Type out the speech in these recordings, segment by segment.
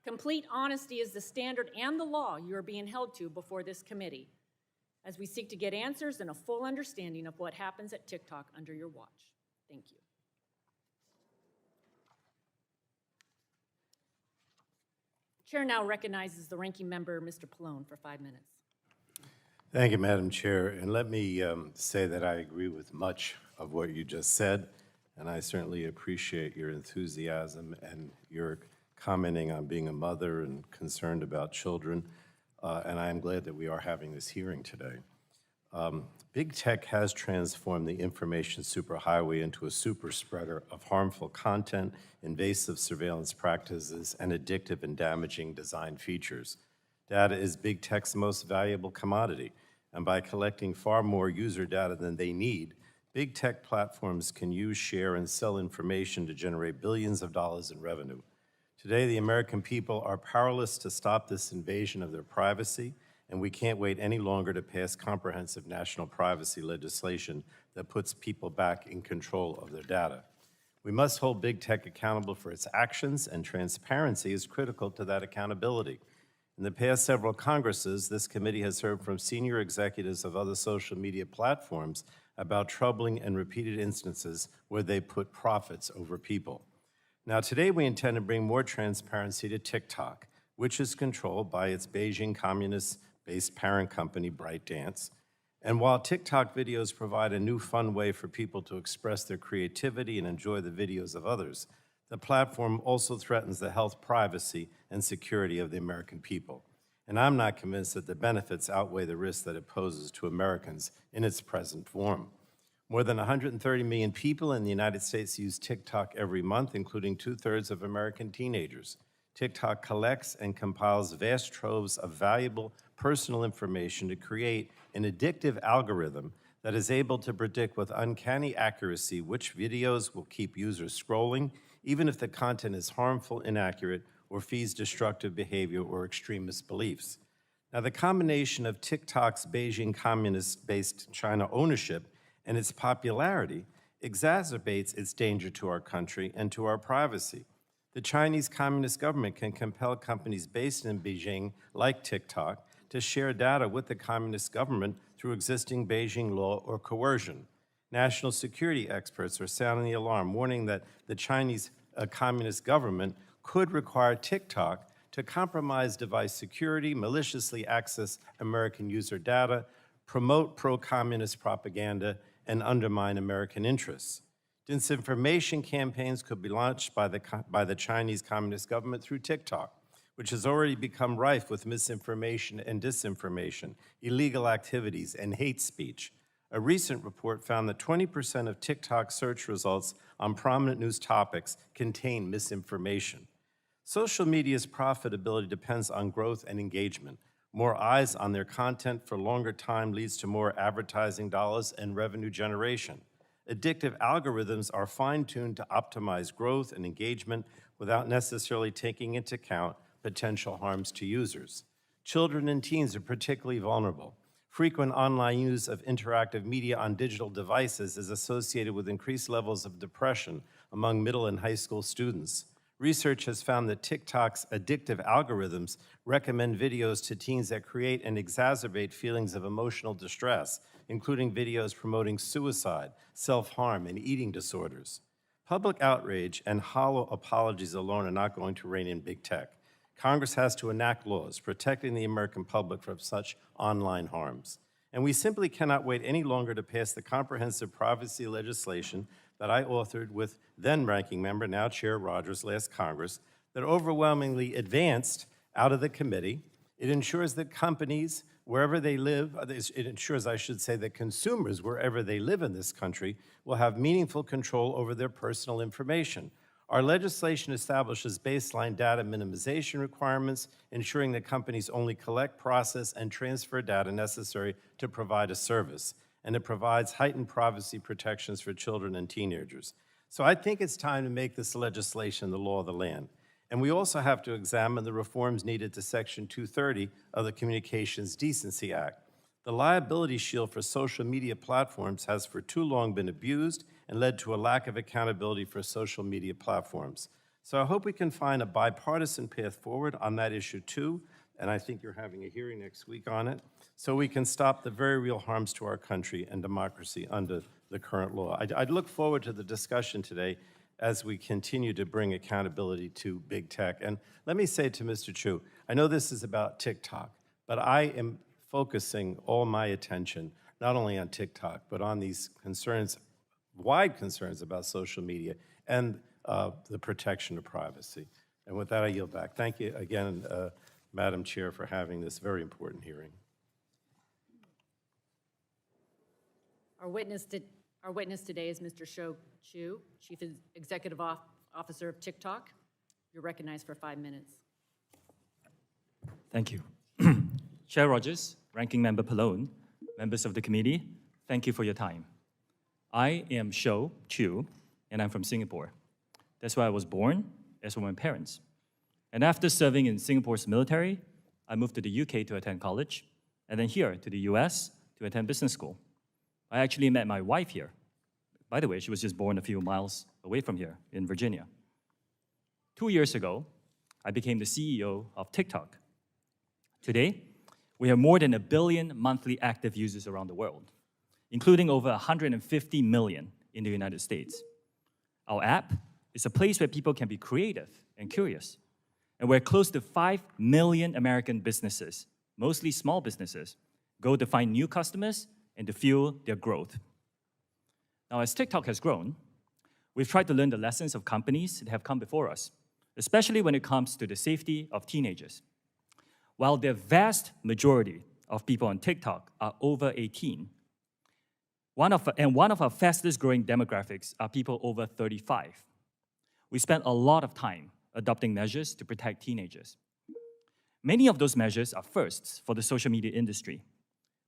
Complete honesty is the standard and the law you are being held to before this committee, as we seek to get answers and a full understanding of what happens at TikTok under your watch. Thank you. Chair now recognizes the ranking member, Mr. Pallone, for 5 minutes. Thank you, Madam Chair. And let me say that I agree with much of what you just said, and I certainly appreciate your enthusiasm and your commenting on being a mother and concerned about children. And I am glad that we are having this hearing today. Big tech has transformed the information superhighway into a super spreader of harmful content, invasive surveillance practices, and addictive and damaging design features. Data is big tech's most valuable commodity, and by collecting far more user data than they need, big tech platforms can use, share, and sell information to generate billions of dollars in revenue. Today, the American people are powerless to stop this invasion of their privacy, and we can't wait any longer to pass comprehensive national privacy legislation that puts people back in control of their data. We must hold big tech accountable for its actions, and transparency is critical to that accountability. In the past several Congresses, this committee has heard from senior executives of other social media platforms about troubling and repeated instances where they put profits over people. Now, today we intend to bring more transparency to TikTok, which is controlled by its Beijing communist-based parent company, ByteDance. And while TikTok videos provide a new fun way for people to express their creativity and enjoy the videos of others, the platform also threatens the health, privacy, and security of the American people. And I'm not convinced that the benefits outweigh the risks that it poses to Americans in its present form. More than 130 million people in the United States use TikTok every month, including 2/3 of American teenagers. TikTok collects and compiles vast troves of valuable personal information to create an addictive algorithm that is able to predict with uncanny accuracy which videos will keep users scrolling, even if the content is harmful, inaccurate, or feeds destructive behavior or extremist beliefs. Now, the combination of TikTok's Beijing communist-based China ownership and its popularity exacerbates its danger to our country and to our privacy. The Chinese Communist government can compel companies based in Beijing, like TikTok, to share data with the Communist government through existing Beijing law or coercion. National security experts are sounding the alarm, warning that the Chinese Communist government could require TikTok to compromise device security, maliciously access American user data, promote pro-communist propaganda, and undermine American interests. Disinformation campaigns could be launched by the Chinese Communist government through TikTok, which has already become rife with misinformation and disinformation, illegal activities, and hate speech. A recent report found that 20% of TikTok search results on prominent news topics contain misinformation. Social media's profitability depends on growth and engagement. More eyes on their content for longer time leads to more advertising dollars and revenue generation. Addictive algorithms are fine-tuned to optimize growth and engagement without necessarily taking into account potential harms to users. Children and teens are particularly vulnerable. Frequent online use of interactive media on digital devices is associated with increased levels of depression among middle and high school students. Research has found that TikTok's addictive algorithms recommend videos to teens that create and exacerbate feelings of emotional distress, including videos promoting suicide, self-harm, and eating disorders. Public outrage and hollow apologies alone are not going to rein in big tech. Congress has to enact laws protecting the American public from such online harms. And we simply cannot wait any longer to pass the comprehensive privacy legislation that I authored with then-ranking member, now Chair Rogers, last Congress, that overwhelmingly advanced out of the committee. It ensures that companies, wherever they live, it ensures, I should say, that consumers, wherever they live in this country, will have meaningful control over their personal information. Our legislation establishes baseline data minimization requirements, ensuring that companies only collect, process, and transfer data necessary to provide a service. And it provides heightened privacy protections for children and teenagers. So I think it's time to make this legislation the law of the land. And we also have to examine the reforms needed to Section 230 of the Communications Decency Act. The liability shield for social media platforms has for too long been abused and led to a lack of accountability for social media platforms. So I hope we can find a bipartisan path forward on that issue too, and I think you're having a hearing next week on it, so we can stop the very real harms to our country and democracy under the current law. I'd look forward to the discussion today as we continue to bring accountability to big tech. And let me say to Mr. Chew, I know this is about TikTok, but I am focusing all my attention not only on TikTok, but on these concerns, wide concerns about social media and the protection of privacy. And with that, I yield back. Thank you again, Madam Chair, for having this very important hearing. Our witness today is Mr. Shou Zi Chew, Chief Executive Officer of TikTok. You're recognized for 5 minutes. Thank you. Chair Rogers, Ranking Member Pallone, members of the committee, thank you for your time. I am Shou Zi Chew, and I'm from Singapore. That's where I was born, as were my parents. And after serving in Singapore's military, I moved to the UK to attend college, and then here to the US to attend business school. I actually met my wife here. By the way, she was just born a few miles away from here in Virginia. 2 years ago, I became the CEO of TikTok. Today, we have more than 1 billion monthly active users around the world, including over 150 million in the United States. Our app is a place where people can be creative and curious, and where close to 5 million American businesses, mostly small businesses, go to find new customers and to fuel their growth. Now, as TikTok has grown, we've tried to learn the lessons of companies that have come before us, especially when it comes to the safety of teenagers. While the vast majority of people on TikTok are over 18, one of our fastest growing demographics are people over 35. We spent a lot of time adopting measures to protect teenagers. Many of those measures are firsts for the social media industry.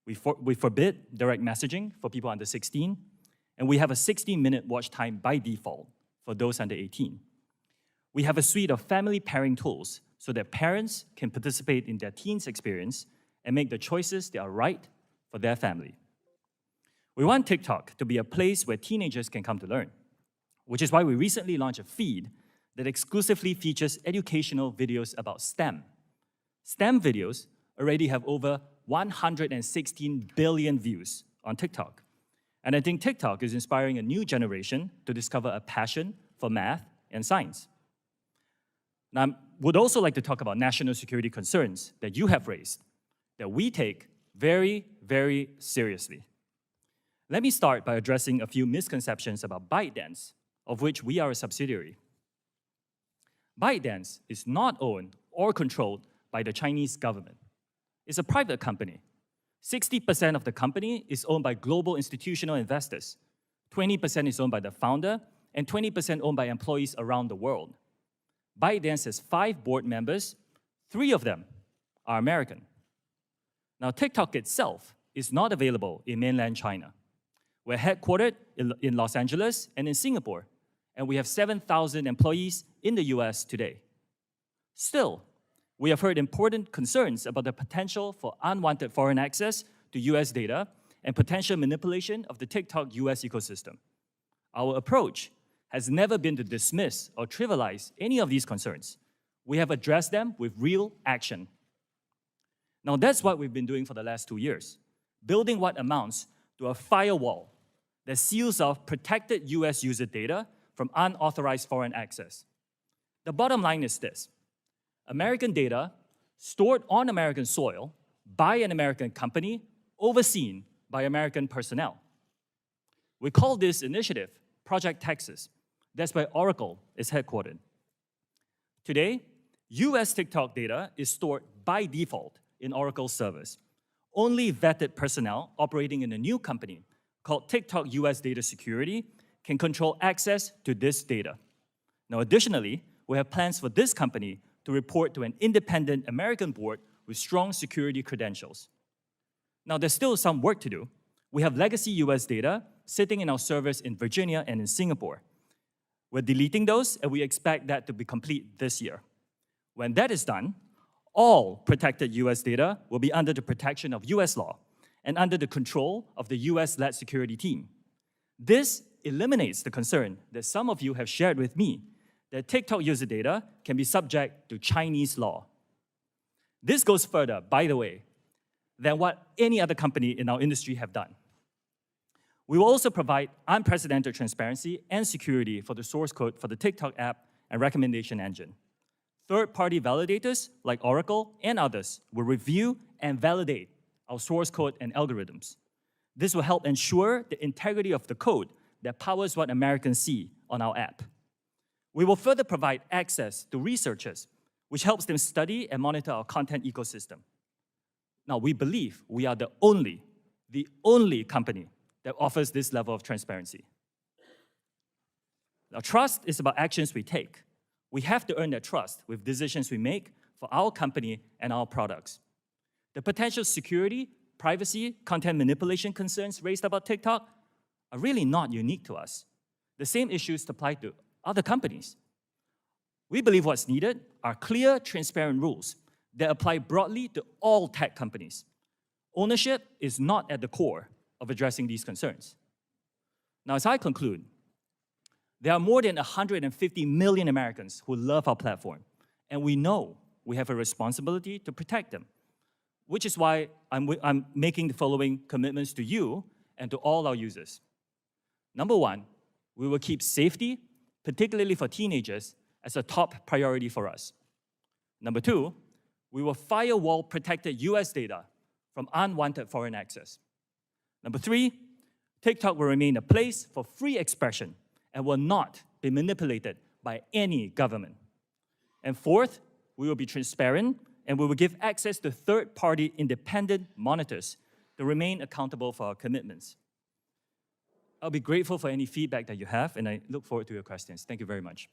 We forbid direct messaging for people under 16, and we have a 60-minute watch time by default for those under 18. We have a suite of family pairing tools so that parents can participate in their teens' experience and make the choices that are right for their family. We want TikTok to be a place where teenagers can come to learn, which is why we recently launched a feed that exclusively features educational videos about STEM. STEM videos already have over 116 billion views on TikTok. And I think TikTok is inspiring a new generation to discover a passion for math and science. Now, I would also like to talk about national security concerns that you have raised, that we take very, very seriously. Let me start by addressing a few misconceptions about ByteDance, of which we are a subsidiary. ByteDance is not owned or controlled by the Chinese government. It's a private company. 60% of the company is owned by global institutional investors. 20% is owned by the founder, and 20% owned by employees around the world. ByteDance has 5 board members. 3 of them are American. Now, TikTok itself is not available in mainland China. We're headquartered in Los Angeles and in Singapore, and we have 7,000 employees in the US today. Still, we have heard important concerns about the potential for unwanted foreign access to US data and potential manipulation of the TikTok US ecosystem. Our approach has never been to dismiss or trivialize any of these concerns. We have addressed them with real action. Now, that's what we've been doing for the last 2 years, building what amounts to a firewall that seals off protected US user data from unauthorized foreign access. The bottom line is this: American data stored on American soil by an American company, overseen by American personnel. We call this initiative Project Texas. That's where Oracle is headquartered. Today, US TikTok data is stored by default in Oracle servers. Only vetted personnel operating in a new company called TikTok US Data Security can control access to this data. Now, additionally, we have plans for this company to report to an independent American board with strong security credentials. Now, there's still some work to do. We have legacy US data sitting in our servers in Virginia and in Singapore. We're deleting those, and we expect that to be complete this year. When that is done, all protected US data will be under the protection of US law and under the control of the US-led security team. This eliminates the concern that some of you have shared with me that TikTok user data can be subject to Chinese law. This goes further, by the way, than what any other company in our industry have done. We will also provide unprecedented transparency and security for the source code for the TikTok app and recommendation engine. Third-party validators like Oracle and others will review and validate our source code and algorithms. This will help ensure the integrity of the code that powers what Americans see on our app. We will further provide access to researchers, which helps them study and monitor our content ecosystem. Now, we believe we are the only company that offers this level of transparency. Now, trust is about actions we take. We have to earn that trust with decisions we make for our company and our products. The potential security, privacy, content manipulation concerns raised about TikTok are really not unique to us. The same issues apply to other companies. We believe what's needed are clear, transparent rules that apply broadly to all tech companies. Ownership is not at the core of addressing these concerns. Now, as I conclude, there are more than 150 million Americans who love our platform, and we know we have a responsibility to protect them, which is why I'm making the following commitments to you and to all our users. Number one, we will keep safety, particularly for teenagers, as a top priority for us. Number two, we will firewall protected US data from unwanted foreign access. Number three, TikTok will remain a place for free expression and will not be manipulated by any government. And fourth, we will be transparent and we will give access to third-party independent monitors to remain accountable for our commitments. I'll be grateful for any feedback that you have, and I look forward to your questions. Thank you very much.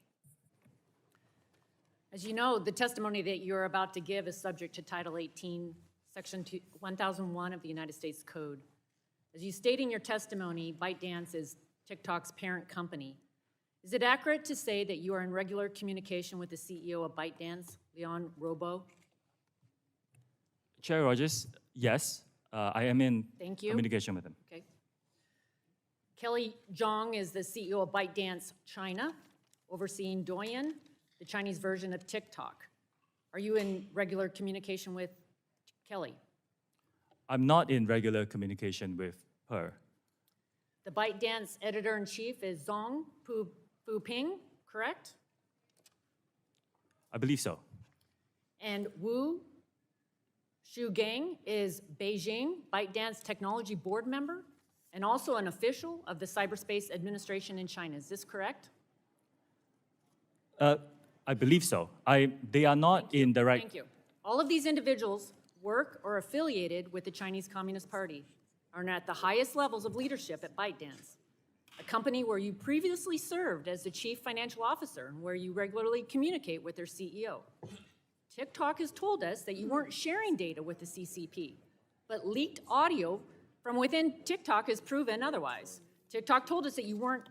As you know, the testimony that you're about to give is subject to Title 18, Section 1001 of the United States Code. As you state in your testimony, ByteDance is TikTok's parent company. Is it accurate to say that you are in regular communication with the CEO of ByteDance, Leon Robo? Chair Rogers, yes, I am in communication with him. Okay. Kelly Zhang is the CEO of ByteDance China, overseeing Douyin, the Chinese version of TikTok. Are you in regular communication with Kelly? I'm not in regular communication with her. The ByteDance editor-in-chief is Zhong Fuping, correct? I believe so. And Wu Shugang is Beijing ByteDance Technology Board member and also an official of the Cyberspace Administration in China. Is this correct? I believe so. They are not in direct... Thank you. All of these individuals work or affiliated with the Chinese Communist Party, are at the highest levels of leadership at ByteDance, a company where you previously served as the chief financial officer and where you regularly communicate with their CEO. TikTok has told us that you weren't sharing data with the CCP, but leaked audio from within TikTok has proven otherwise. TikTok told us that you weren't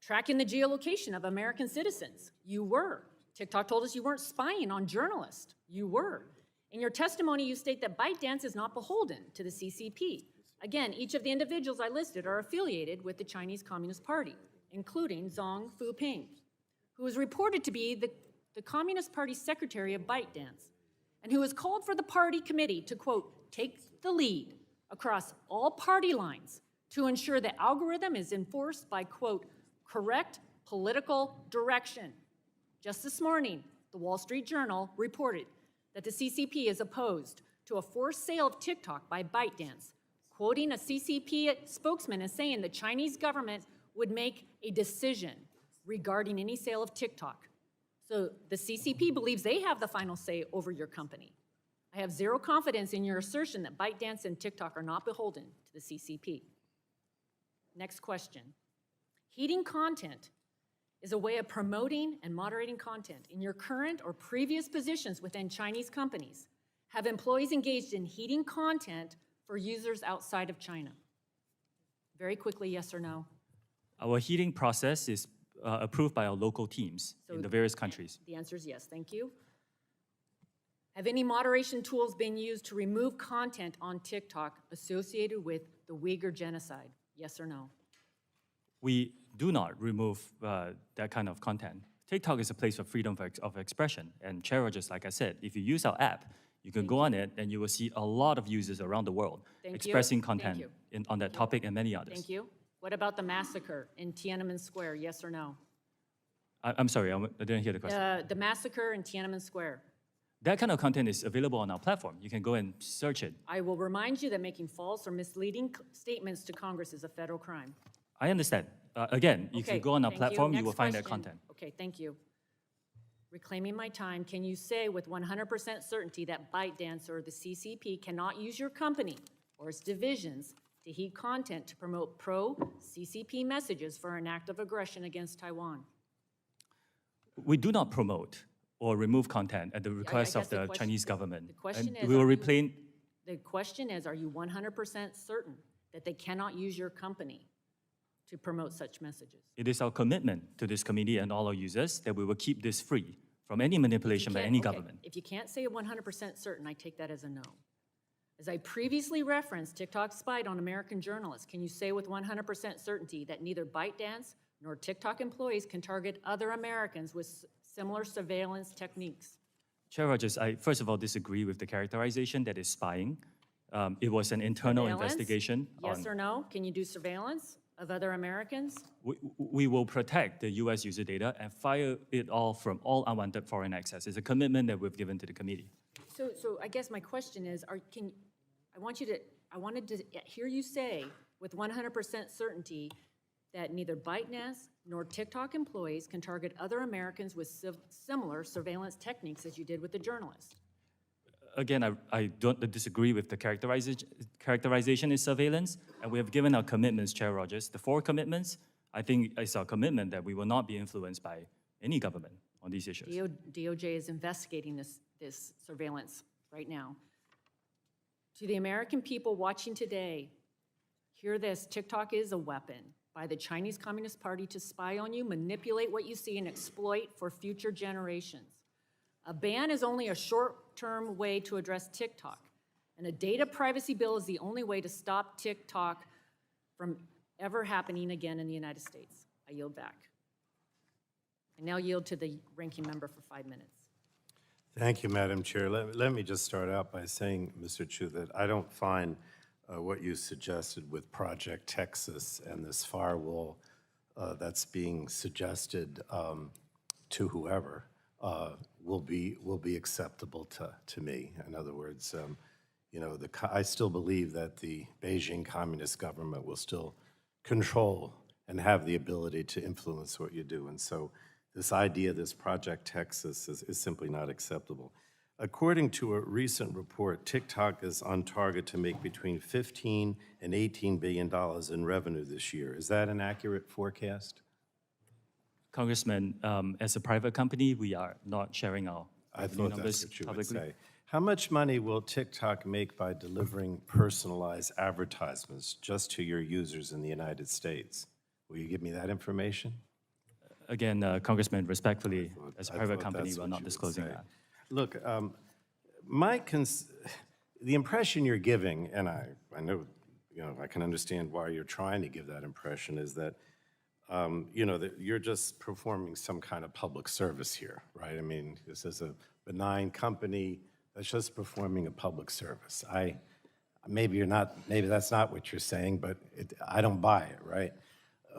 tracking the geolocation of American citizens. You were. TikTok told us you weren't spying on journalists. You were. In your testimony, you state that ByteDance is not beholden to the CCP. Again, each of the individuals I listed are affiliated with the Chinese Communist Party, including Zhong Fuping, who is reported to be the Communist Party secretary of ByteDance, and who has called for the party committee to, quote, take the lead across all party lines to ensure the algorithm is enforced by, quote, correct political direction. Just this morning, the Wall Street Journal reported that the CCP is opposed to a forced sale of TikTok by ByteDance, quoting a CCP spokesman as saying the Chinese government would make a decision regarding any sale of TikTok. So the CCP believes they have the final say over your company. I have zero confidence in your assertion that ByteDance and TikTok are not beholden to the CCP. Next question. Heating content is a way of promoting and moderating content. In your current or previous positions within Chinese companies, have employees engaged in heating content for users outside of China? Very quickly, yes or no? Our heating process is approved by our local teams in the various countries. The answer is yes, thank you. Have any moderation tools been used to remove content on TikTok associated with the Uyghur genocide? Yes or no? We do not remove that kind of content. TikTok is a place of freedom of expression. And Chair Rogers, like I said, if you use our app, you can go on it and you will see a lot of users around the world Thank you. expressing Thank content you. on that topic and many others. Thank you. What about the massacre in Tiananmen Square, yes or no? I'm sorry, I didn't hear the question. The massacre in Tiananmen Square. That kind of content is available on our platform. You can go and search it. I will remind you that making false or misleading statements to Congress is a federal crime. I understand. Again, if Okay, you go on our thank platform, you Next will find that question. content. Okay, thank you. Reclaiming my time, can you say with 100% certainty that ByteDance or the CCP cannot use your company or its divisions to heat content to promote pro-CCP messages for an act of aggression against Taiwan? We do not promote or remove content at the request guess of the the question- Chinese government. the question And is, we will are you- replace. The question is, are you 100% certain that they cannot use your company to promote such messages? It is our commitment to this committee and all our users that we will keep this free from any manipulation by Can't- any okay, government. If you can't say 100% certain, I take that as a no. As I previously referenced, TikTok spied on American journalists. Can you say with 100% certainty that neither ByteDance nor TikTok employees can target other Americans with similar surveillance techniques? Chair Rogers, I first of all disagree with the characterization that is spying. It was an internal Surveillance? investigation. Yes or no? Can you do surveillance of other Americans? We will protect the US user data and fire it all from all unwanted foreign access. It's a commitment that we've given to the committee. So I guess my question is, I wanted to hear you say with 100% certainty that neither ByteDance nor TikTok employees can target other Americans with similar surveillance techniques as you did with the journalists. Again, I don't disagree with the characterization is surveillance, and we have given our commitments, Chair Rogers. The 4 commitments, I think it's our commitment that we will not be influenced by any government on these issues. DOJ is investigating this surveillance right now. To the American people watching today, hear this: TikTok is a weapon by the Chinese Communist Party to spy on you, manipulate what you see, and exploit for future generations. A ban is only a short-term way to address TikTok, and a data privacy bill is the only way to stop TikTok from ever happening again in the United States. I yield back. I now yield to the ranking member for 5 minutes. Thank you, Madam Chair. Let me just start out by saying, Mr. Chew, that I don't find what you suggested with Project Texas and this firewall that's being suggested to whoever will be acceptable to me. In other words, you know, I still believe that the Beijing Communist government will still control and have the ability to influence what you do. And so this idea, this Project Texas, is simply not acceptable. According to a recent report, TikTok is on target to make between $15 and $18 billion in revenue this year. Is that an accurate forecast? Congressman, as a private company, we are not sharing our I revenue thought numbers that's what you would publicly. say. How much money will TikTok make by delivering personalized advertisements just to your users in the United States? Will you give me that information? Again, Congressman, respectfully, as a I private thought company, that's we're what not you would disclosing say. that. Look, the impression you're giving, and I know, you know, I can understand why you're trying to give that impression, is that, you know, that you're just performing some kind of public service here, right? I mean, this is a benign company that's just performing a public service. Maybe that's not what you're saying, but I don't buy it, right?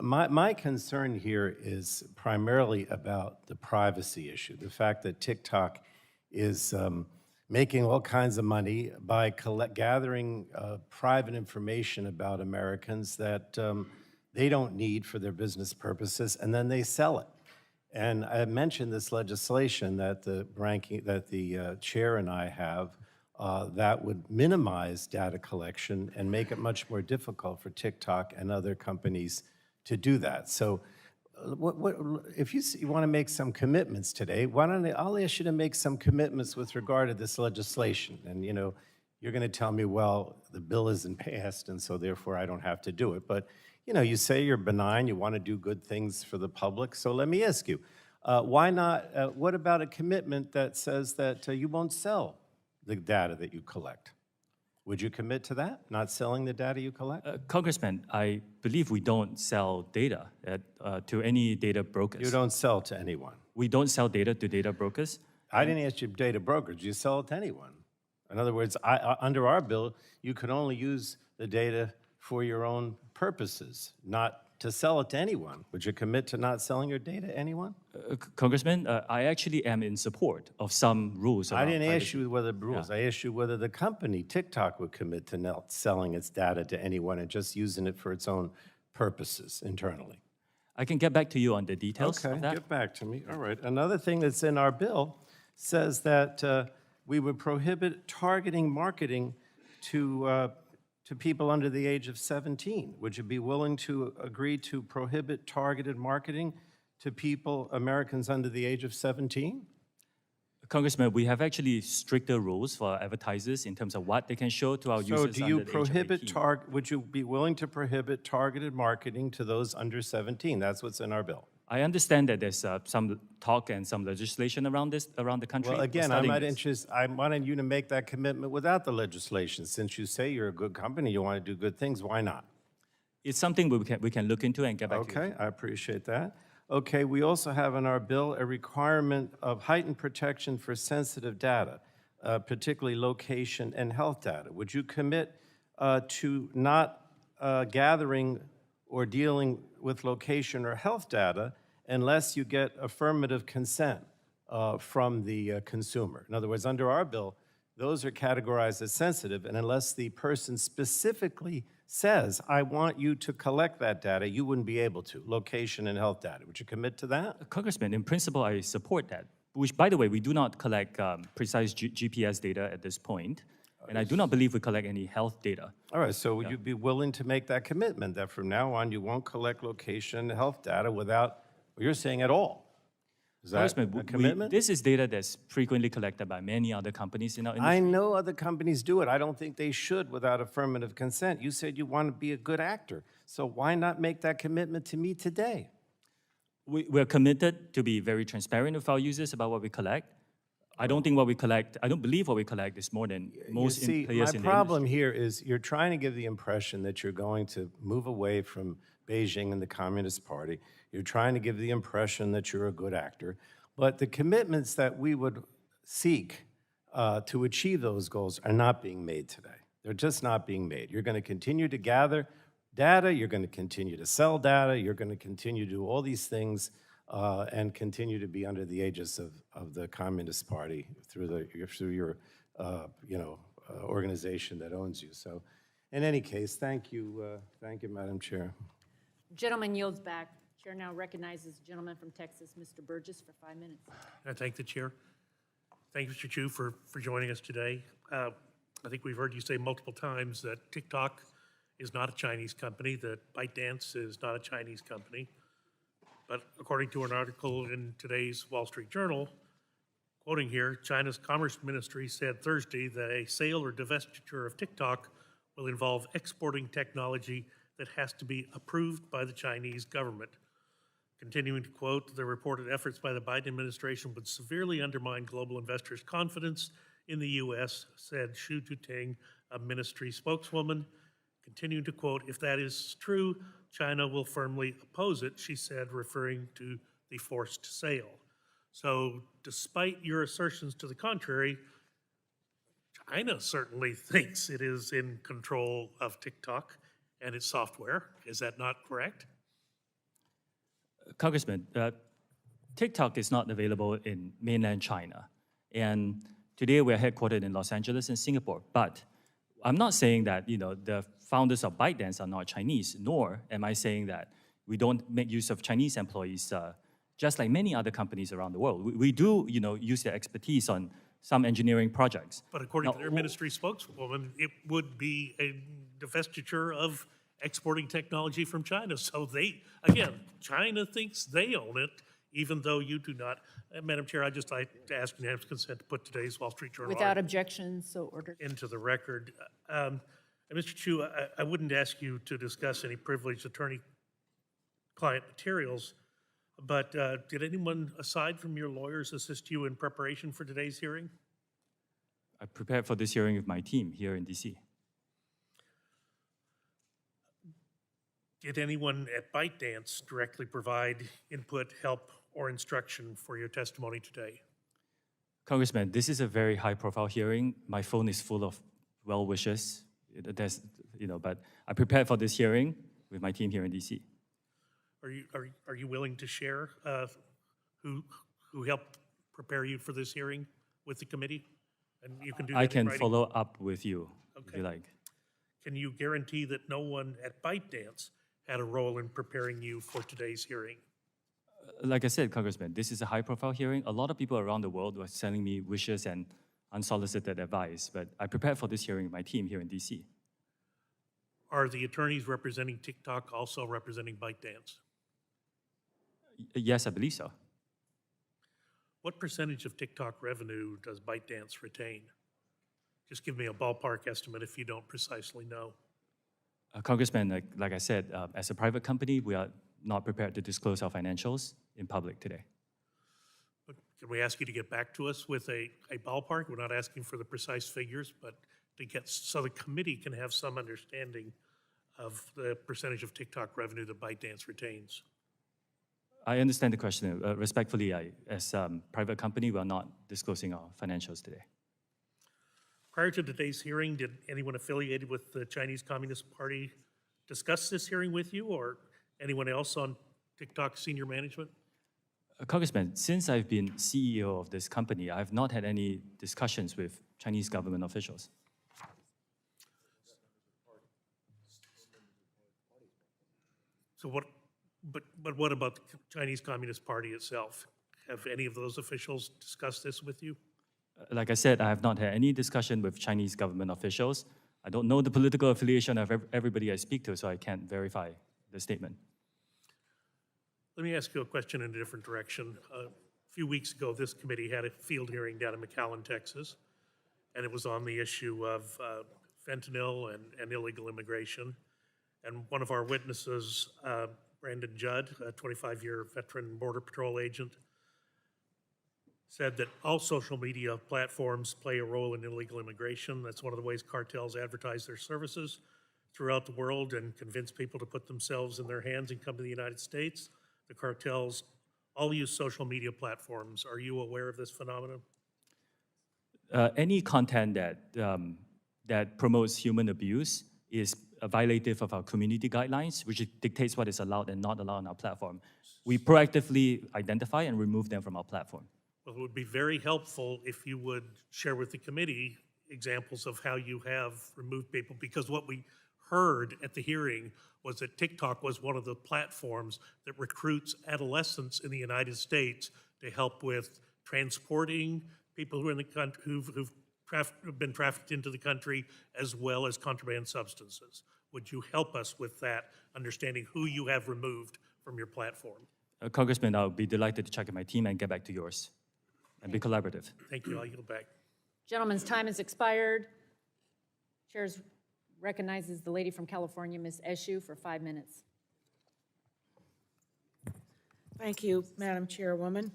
My concern here is primarily about the privacy issue, the fact that TikTok is making all kinds of money by gathering private information about Americans that they don't need for their business purposes, and then they sell it. And I mentioned this legislation that the chair and I have that would minimize data collection and make it much more difficult for TikTok and other companies to do that. So if you want to make some commitments today, I'll ask you to make some commitments with regard to this legislation. And, you know, you're going to tell me, well, the bill isn't passed, and so therefore I don't have to do it. But, you know, you say you're benign, you want to do good things for the public. So let me ask you, why not, what about a commitment that says that you won't sell the data that you collect? Would you commit to that, not selling the data you collect? Congressman, I believe we don't sell data to any data brokers. You don't sell to anyone. We don't sell data to data brokers. I didn't ask you data brokers. You sell it to anyone. In other words, under our bill, you could only use the data for your own purposes, not to sell it to anyone. Would you commit to not selling your data to anyone? Congressman, I actually am in support of some rules I around didn't ask privacy. you whether rules. I asked you whether the company, TikTok, would commit to not selling its data to anyone and just using it for its own purposes internally. I can get back to you on the details Okay, of that. get back to me. All right. Another thing that's in our bill says that we would prohibit targeting marketing to people under the age of 17. Would you be willing to agree to prohibit targeted marketing to people, Americans under the age of 17? Congressman, we have actually stricter rules for advertisers in terms of what they can show to our So users do you under the age of 18. would you be willing to prohibit targeted marketing to those under 17? That's what's in our bill. I understand that there's some talk and some legislation around this, around the country. Well, for again, studying this. I wanted you to make that commitment without the legislation. Since you say you're a good company, you want to do good things, why not? It's something we can look into and get back to you. Okay, I appreciate that. Okay, we also have in our bill a requirement of heightened protection for sensitive data, particularly location and health data. Would you commit to not gathering or dealing with location or health data unless you get affirmative consent from the consumer? In other words, under our bill, those are categorized as sensitive, and unless the person specifically says, I want you to collect that data, you wouldn't be able to, location and health data. Would you commit to that? Congressman, in principle, I support that. Which, by the way, we do not collect precise GPS data at this point, and I do not believe we collect any health data. All right, so would you be willing to make that commitment that from now on you won't collect location and health data without, you're saying at all? Is that Congressman, a commitment? this is data that's frequently collected by many other companies in our industry. I know other companies do it. I don't think they should without affirmative consent. You said you want to be a good actor, so why not make that commitment to me today? We're committed to be very transparent with our users about what we collect. I don't believe what we collect is more than most You see, players my in the problem industry. here is you're trying to give the impression that you're going to move away from Beijing and the Communist Party. You're trying to give the impression that you're a good actor. But the commitments that we would seek to achieve those goals are not being made today. They're just not being made. You're going to continue to gather data. You're going to continue to sell data. You're going to continue to do all these things and continue to be under the aegis of the Communist Party through your organization that owns you. So, in any case, thank you, Madam Chair. Gentleman yields back. Chair now recognizes the gentleman from Texas, Mr. Burgess, for 5 minutes. I thank the chair. Thank you, Mr. Chew, for joining us today. I think we've heard you say multiple times that TikTok is not a Chinese company, that ByteDance is not a Chinese company. But according to an article in today's Wall Street Journal, quoting here, China's Commerce Ministry said Thursday that a sale or divestiture of TikTok will involve exporting technology that has to be approved by the Chinese government. Continuing to quote, the reported efforts by the Biden administration would severely undermine global investors' confidence in the U.S., said Shou Zi Chew, a ministry spokeswoman. Continuing to quote, if that is true, China will firmly oppose it, she said, referring to the forced sale. So despite your assertions to the contrary, China certainly thinks it is in control of TikTok and its software. Is that not correct? Congressman, TikTok is not available in mainland China. And today we're headquartered in Los Angeles and Singapore. But I'm not saying that the founders of ByteDance are not Chinese, nor am I saying that we don't make use of Chinese employees, just like many other companies around the world. We do use their expertise on some engineering projects. But according to their ministry spokeswoman, it would be a divestiture of exporting technology from China. So they, again, China thinks they own it, even though you do not. Madam Chair, I'd just like to ask unanimous consent to put today's Wall Street Journal Without objection, so ordered. into the record. Mr. Chew, I wouldn't ask you to discuss any privileged attorney-client materials, but did anyone aside from your lawyers assist you in preparation for today's hearing? I prepared for this hearing with my team here in DC. Did anyone at ByteDance directly provide input, help, or instruction for your testimony today? Congressman, this is a very high-profile hearing. My phone is full of well wishes. There's, but I prepared for this hearing with my team here in DC. Are you willing to share who helped prepare you for this hearing with the committee? And you can do that I in can writing. follow up with you if Okay. you like. Can you guarantee that no one at ByteDance had a role in preparing you for today's hearing? Like I said, Congressman, this is a high-profile hearing. A lot of people around the world were sending me wishes and unsolicited advice, but I prepared for this hearing with my team here in DC. Are the attorneys representing TikTok also representing ByteDance? Yes, I believe so. What percentage of TikTok revenue does ByteDance retain? Just give me a ballpark estimate if you don't precisely know. Congressman, like I said, as a private company, we are not prepared to disclose our financials in public today. But can we ask you to get back to us with a ballpark? We're not asking for the precise figures, but to get, so the committee can have some understanding of the percentage of TikTok revenue that ByteDance retains. I understand the question. Respectfully, as a private company, we are not disclosing our financials today. Prior to today's hearing, did anyone affiliated with the Chinese Communist Party discuss this hearing with you, or anyone else on TikTok senior management? Congressman, since I've been CEO of this company, I have not had any discussions with Chinese government officials. So but what about the Chinese Communist Party itself? Have any of those officials discussed this with you? Like I said, I have not had any discussion with Chinese government officials. I don't know the political affiliation of everybody I speak to, so I can't verify the statement. Let me ask you a question in a different direction. A few weeks ago, this committee had a field hearing down in McAllen, Texas, and it was on the issue of fentanyl and illegal immigration. And one of our witnesses, Brandon Judd, a 25-year veteran Border Patrol agent, said that all social media platforms play a role in illegal immigration. That's one of the ways cartels advertise their services throughout the world and convince people to put themselves in their hands and come to the United States. The cartels all use social media platforms. Are you aware of this phenomenon? Any content that promotes human abuse is violative of our community guidelines, which dictates what is allowed and not allowed on our platform. We proactively identify and remove them from our platform. Well, it would be very helpful if you would share with the committee examples of how you have removed people, because what we heard at the hearing was that TikTok was one of the platforms that recruits adolescents in the United States to help with transporting people who are in the country, who've been trafficked into the country, as well as contraband substances. Would you help us with that, understanding who you have removed from your platform? Congressman, I'll be delighted to check with my team and get back to yours and be collaborative. Thank you. I'll yield back. Gentleman's time has expired. Chair recognizes the lady from California, Ms. Eshu, for 5 minutes. Thank you, Madam Chairwoman.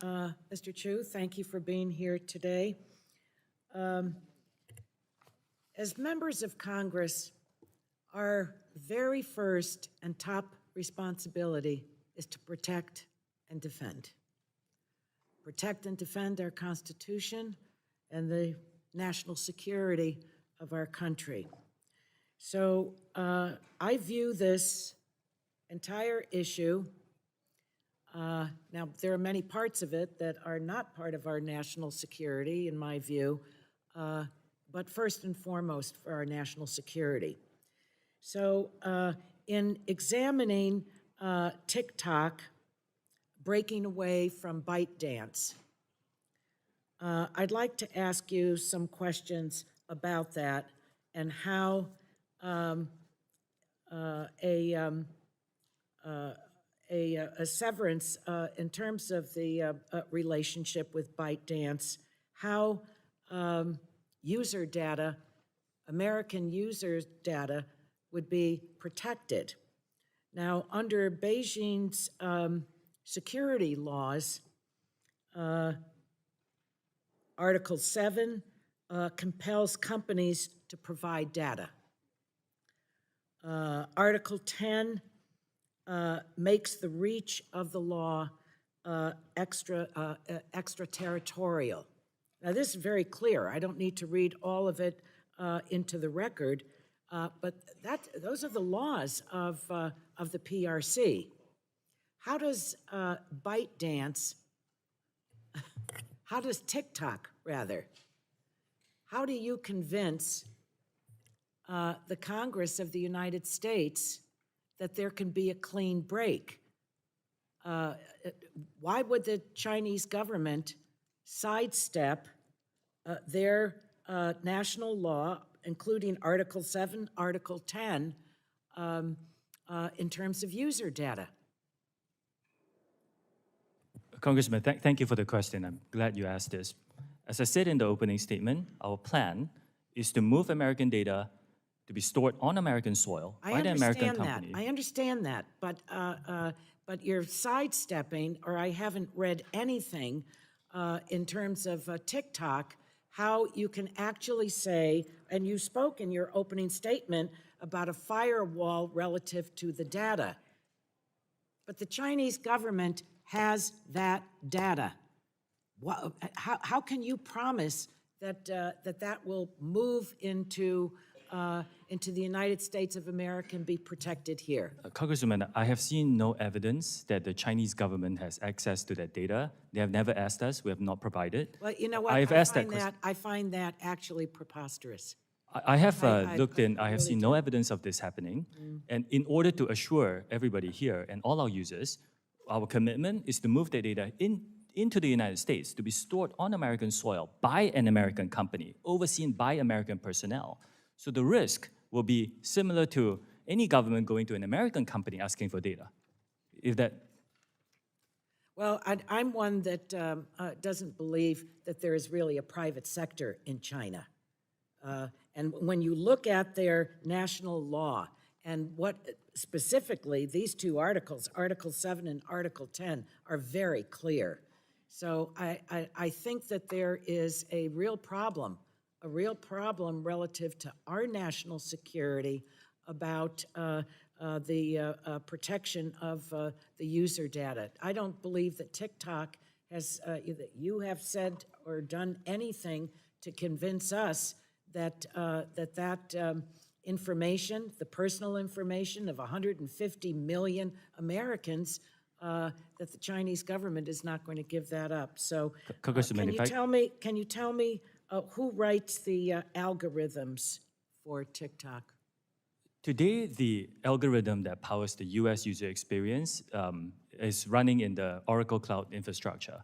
Mr. Chew, thank you for being here today. As members of Congress, our very first and top responsibility is to protect and defend. Protect and defend our Constitution and the national security of our country. So I view this entire issue, now there are many parts of it that are not part of our national security, in my view, but first and foremost for our national security. So in examining TikTok breaking away from ByteDance, I'd like to ask you some questions about that and how a severance in terms of the relationship with ByteDance, how user data, American users' data, would be protected. Now, under Beijing's security laws, Article 7 compels companies to provide data. Article 10 makes the reach of the law extraterritorial. Now, this is very clear. I don't need to read all of it into the record, but those are the laws of the PRC. How does ByteDance, how does TikTok, rather, how do you convince the Congress of the United States that there can be a clean break? Why would the Chinese government sidestep their national law, including Article 7, Article 10, in terms of user data? Congressman, thank you for the question. I'm glad you asked this. As I said in the opening statement, our plan is to move American data to be stored on American soil by the American company. I understand that, but you're sidestepping, or I haven't read anything in terms of TikTok, how you can actually say, and you spoke in your opening statement about a firewall relative to the data, but the Chinese government has that data. How can you promise that that will move into the United States of America and be protected here? Congresswoman, I have seen no evidence that the Chinese government has access to that data. They have never asked us. We have not provided. Well, you know what? I find that actually preposterous. I have looked I in, I have really seen no evidence of this happening. And in order to assure everybody here and all our users, our commitment is to move the data into the United States to be stored on American soil by an American company, overseen by American personnel. So the risk will be similar to any government going to an American company asking for data. If that. Well, I'm one that doesn't believe that there is really a private sector in China. And when you look at their national law and what specifically these two articles, Article 7 and Article 10, are very clear. So I think that there is a real problem relative to our national security about the protection of the user data. I don't believe that TikTok has, that you have said or done anything to convince us that information, the personal information of 150 million Americans, that the Chinese government is not going to give that up. So can you tell me who writes the algorithms for TikTok? Today, the algorithm that powers the US user experience is running in the Oracle Cloud infrastructure.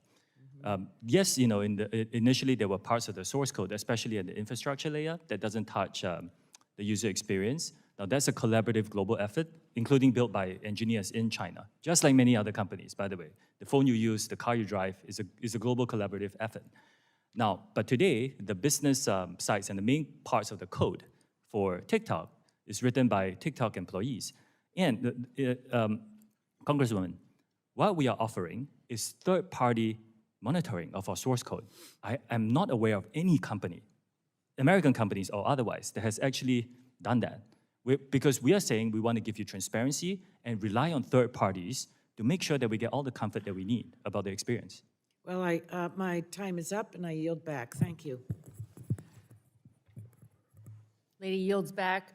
Yes, you know, initially there were parts of the source code, especially at the infrastructure layer, that doesn't touch the user experience. Now that's a collaborative global effort, including built by engineers in China, just like many other companies, by the way. The phone you use, the car you drive is a global collaborative effort. Now, but today, the business sites and the main parts of the code for TikTok is written by TikTok employees. And Congresswoman, what we are offering is third-party monitoring of our source code. I am not aware of any company, American companies or otherwise, that has actually done that. Because we are saying we want to give you transparency and rely on third parties to make sure that we get all the comfort that we need about the experience. Well, my time is up and I yield back. Thank you. Lady yields back.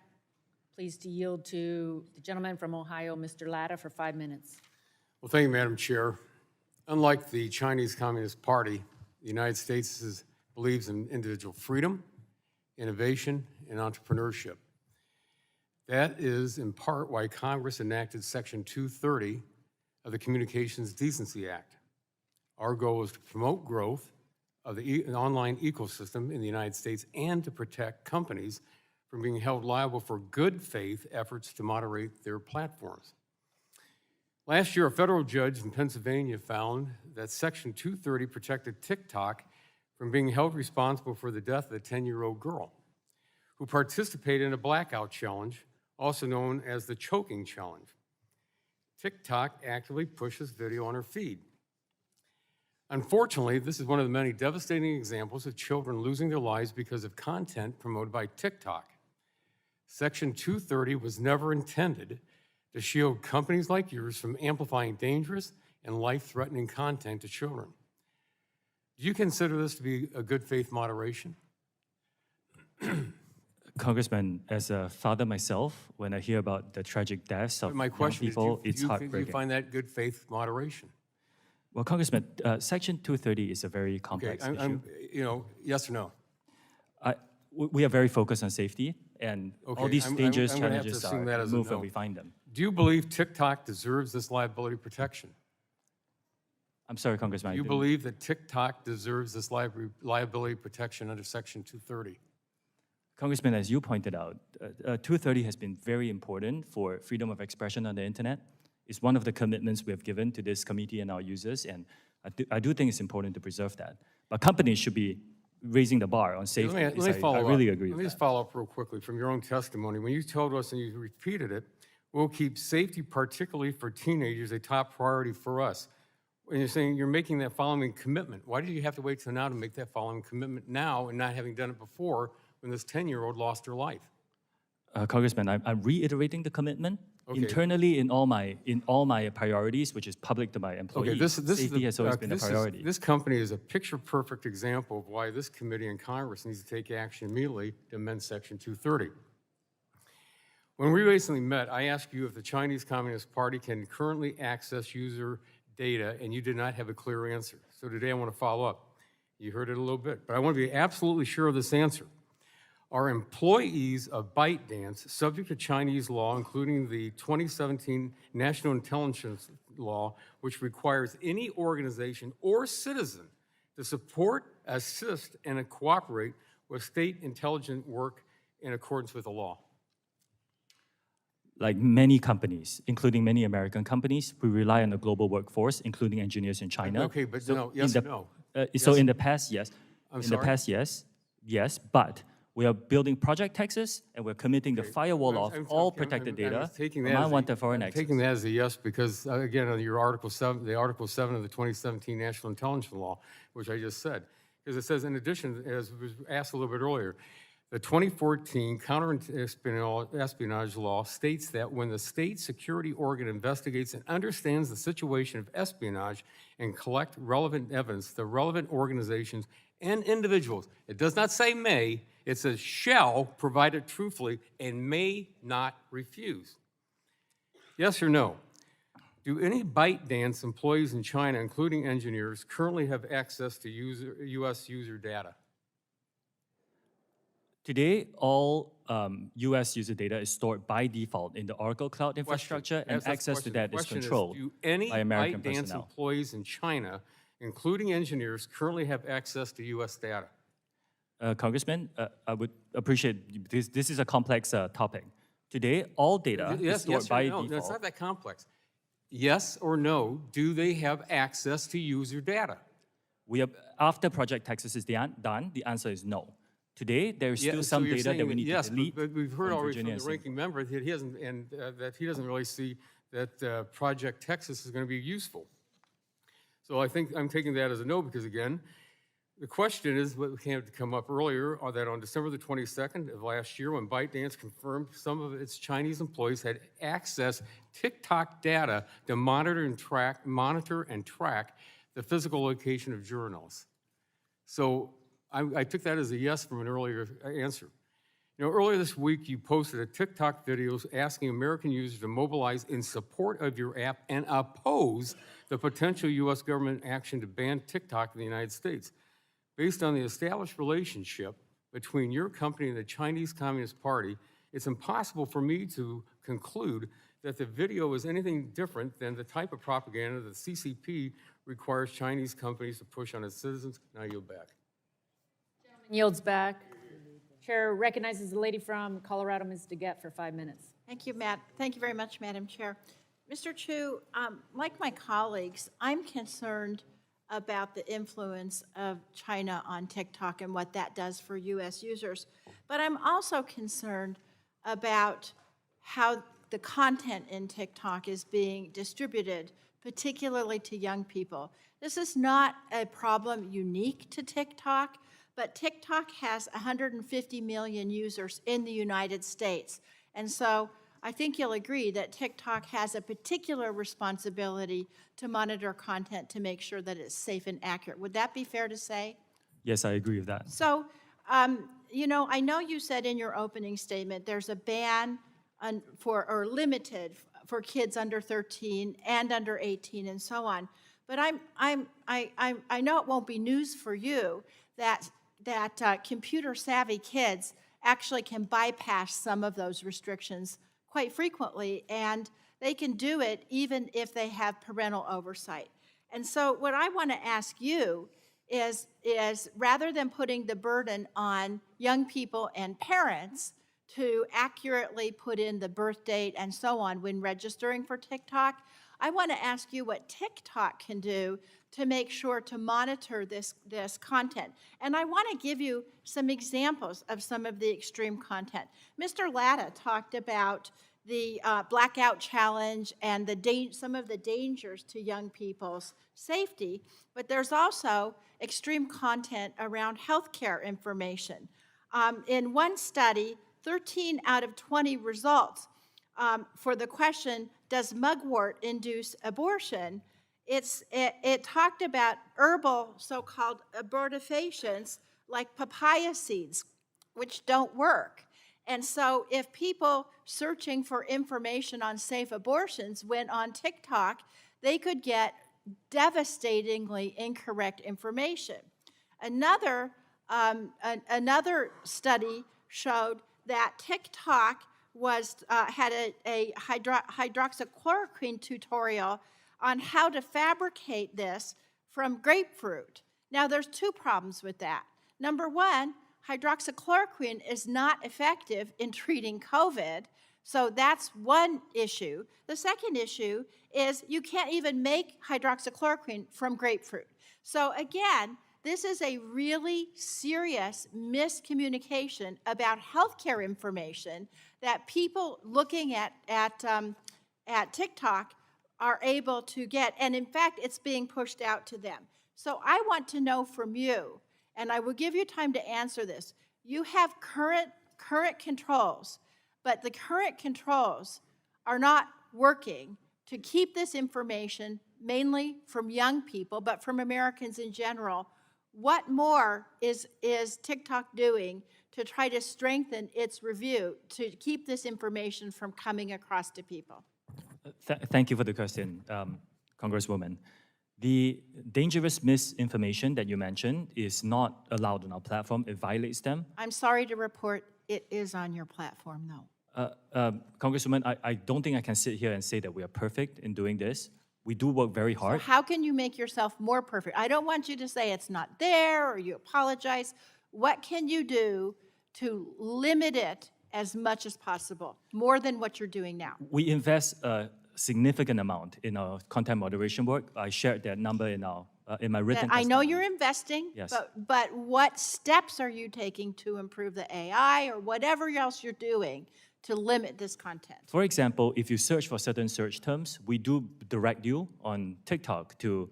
Pleased to yield to the gentleman from Ohio, Mr. Latta, for 5 minutes. Well, thank you, Madam Chair. Unlike the Chinese Communist Party, the United States believes in individual freedom, innovation, and entrepreneurship. That is in part why Congress enacted Section 230 of the Communications Decency Act. Our goal is to promote growth of the online ecosystem in the United States and to protect companies from being held liable for good faith efforts to moderate their platforms. Last year, a federal judge in Pennsylvania found that Section 230 protected TikTok from being held responsible for the death of a 10-year-old girl who participated in a blackout challenge, also known as the choking challenge. TikTok actively pushes video on her feed. Unfortunately, this is one of the many devastating examples of children losing their lives because of content promoted by TikTok. Section 230 was never intended to shield companies like yours from amplifying dangerous and life-threatening content to children. Do you consider this to be a good faith moderation? Congressman, as a father myself, when I hear about the tragic deaths of My young question is, people, do it's you heartbreaking. find that good faith moderation? Well, Congressman, Section 230 is a very Okay, complex issue. Yes or no? We are very focused on safety, and all Okay, these I'm dangerous gonna have to challenges assume are that as a removed when no. we find them. Do you believe TikTok deserves this liability protection? I'm sorry, Congressman. Do I you didn't- believe that TikTok deserves this liability protection under Section 230? Congressman, as you pointed out, 230 has been very important for freedom of expression on the internet. It's one of the commitments we have given to this committee and our users, and I do think it's important to preserve that. But companies should be raising the bar on safety. Let me follow I up. really agree Let with me that. just follow up real quickly from your own testimony. When you told us and you repeated it, we'll keep safety, particularly for teenagers, a top priority for us. And you're saying you're making that following commitment. Why did you have to wait till now to make that following commitment now and not having done it before when this 10-year-old lost her life? Congressman, I'm reiterating the commitment Okay. internally in all my priorities, which is public to my employees. Okay, this is Safety has always been a priority. This company is a picture-perfect example of why this committee and Congress needs to take action immediately to amend Section 230. When we recently met, I asked you if the Chinese Communist Party can currently access user data, and you did not have a clear answer. So today I want to follow up. You heard it a little bit, but I want to be absolutely sure of this answer. Are employees of ByteDance subject to Chinese law, including the 2017 National Intelligence Law, which requires any organization or citizen to support, assist, and cooperate with state intelligence work in accordance with the law? Like many companies, including many American companies, we rely on the global workforce, including engineers in China. Okay, but So no, yes in or the- no? So Yes. in the past, yes. I'm in sorry? the past, yes, but we are building Project Texas, and we're committing the firewall of all protected data taking from that as a- unwanted foreign I'm access. taking that as a yes because, again, on your Article 7, the Article 7 of the 2017 National Intelligence Law, which I just said, because it says, in addition, as was asked a little bit earlier, the 2014 Counter-Espionage Law states that when the state security organ investigates and understands the situation of espionage and collect relevant evidence, the relevant organizations and individuals, it does not say may, it says shall provide it truthfully and may not refuse. Yes or no? Do any ByteDance employees in China, including engineers, currently have access to U.S. user data? Today, all U.S. user data is stored by default in the Oracle Cloud infrastructure, and That's the access to question. that The is question controlled do any by American ByteDance personnel. employees in China, including engineers, currently have access to U.S. data? Congressman, I would appreciate, this is a complex topic. Today, all data is stored by or no? No, it's default. not that complex. Yes or no, do they have access to user data? After Project Texas is done, the answer is no. Today, there is Yeah, still so some you're data that saying we need yes, to delete. but we've heard from already Virginia from the and ranking member that he doesn't really see that Project Texas is going to be useful. So I think I'm taking that as a no because, again, the question is what came to come up earlier, that on December the 22nd of last year, when ByteDance confirmed some of its Chinese employees had accessed TikTok data to monitor and track the physical location of journalists. So I took that as a yes from an earlier answer. You know, earlier this week, you posted a TikTok video asking American users to mobilize in support of your app and oppose the potential U.S. government action to ban TikTok in the United States. Based on the established relationship between your company and the Chinese Communist Party, it's impossible for me to conclude that the video is anything different than the type of propaganda that the CCP requires Chinese companies to push on its citizens. Now yield back. Yields back. Chair recognizes the lady from Colorado, Ms. DeGette, for 5 minutes. Thank you, Thank you very much, Madam Chair. Mr. Chew, like my colleagues, I'm concerned about the influence of China on TikTok and what that does for U.S. users. But I'm also concerned about how the content in TikTok is being distributed, particularly to young people. This is not a problem unique to TikTok, but TikTok has 150 million users in the United States. And so I think you'll agree that TikTok has a particular responsibility to monitor content to make sure that it's safe and accurate. Would that be fair to say? Yes, I agree with that. So, you know, I know you said in your opening statement there's a ban or limited for kids under 13 and under 18 and so on. But I know it won't be news for you that computer savvy kids actually can bypass some of those restrictions quite frequently, and they can do it even if they have parental oversight. And so what I want to ask you is rather than putting the burden on young people and parents to accurately put in the birth date and so on when registering for TikTok, I want to ask you what TikTok can do to make sure to monitor this content. And I want to give you some examples of some of the extreme content. Mr. Latta talked about the blackout challenge and some of the dangers to young people's safety, but there's also extreme content around healthcare information. In one study, 13 out of 20 results for the question, does mugwort induce abortion? It talked about herbal so-called abortifacients like papaya seeds, which don't work. And so if people searching for information on safe abortions went on TikTok, they could get devastatingly incorrect information. Another study showed that TikTok had a hydroxychloroquine tutorial on how to fabricate this from grapefruit. Now, there's two problems with that. Number one, hydroxychloroquine is not effective in treating COVID, so that's one issue. The second issue is you can't even make hydroxychloroquine from grapefruit. So again, this is a really serious miscommunication about healthcare information that people looking at TikTok are able to get, and in fact, it's being pushed out to them. So I want to know from you, and I will give you time to answer this. You have current controls, but the current controls are not working to keep this information, mainly from young people, but from Americans in general. What more is TikTok doing to try to strengthen its review to keep this information from coming across to people? Thank you for the question, Congresswoman. The dangerous misinformation that you mentioned is not allowed on our platform. It violates them. I'm sorry to report it is on your platform, though. Congresswoman, I don't think I can sit here and say that we are perfect in doing this. We do work very So hard. how can you make yourself more perfect? I don't want you to say it's not there or you apologize. What can you do to limit it as much as possible, more than what you're doing now? We invest a significant amount in our content moderation work. I shared that number in my written I know testimony. you're investing, Yes. but what steps are you taking to improve the AI or whatever else you're doing to limit this content? For example, if you search for certain search terms, we do direct you on TikTok to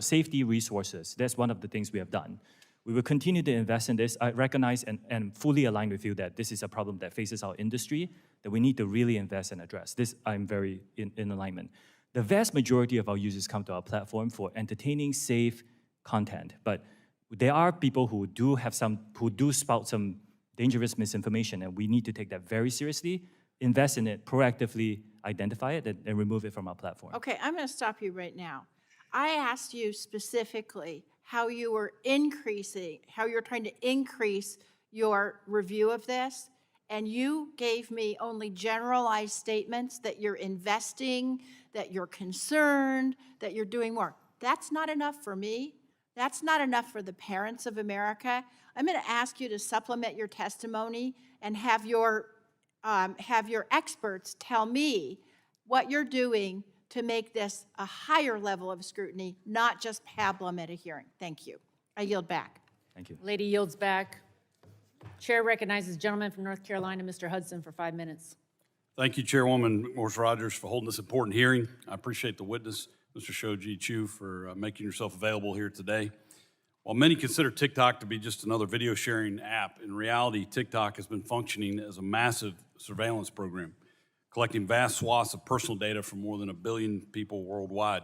safety resources. That's one of the things we have done. We will continue to invest in this. I recognize and fully align with you that this is a problem that faces our industry, that we need to really invest and address. This, I'm very in alignment. The vast majority of our users come to our platform for entertaining, safe content, but there are people who do spout some dangerous misinformation, and we need to take that very seriously, invest in it, proactively identify it, and remove it from our platform. Okay, I'm going to stop you right now. I asked you specifically how you're trying to increase your review of this, and you gave me only generalized statements that you're investing, that you're concerned, that you're doing more. That's not enough for me. That's not enough for the parents of America. I'm going to ask you to supplement your testimony and have your experts tell me what you're doing to make this a higher level of scrutiny, not just pablum at a hearing. Thank you. I yield back. Thank you. Lady yields back. Chair recognizes the gentleman from North Carolina, Mr. Hudson, for 5 minutes. Thank you, Chairwoman Morris Rogers, for holding this important hearing. I appreciate the witness, Mr. Shou Zi Chew, for making yourself available here today. While many consider TikTok to be just another video sharing app, in reality, TikTok has been functioning as a massive surveillance program. collecting vast swaths of personal data from more than 1 billion people worldwide.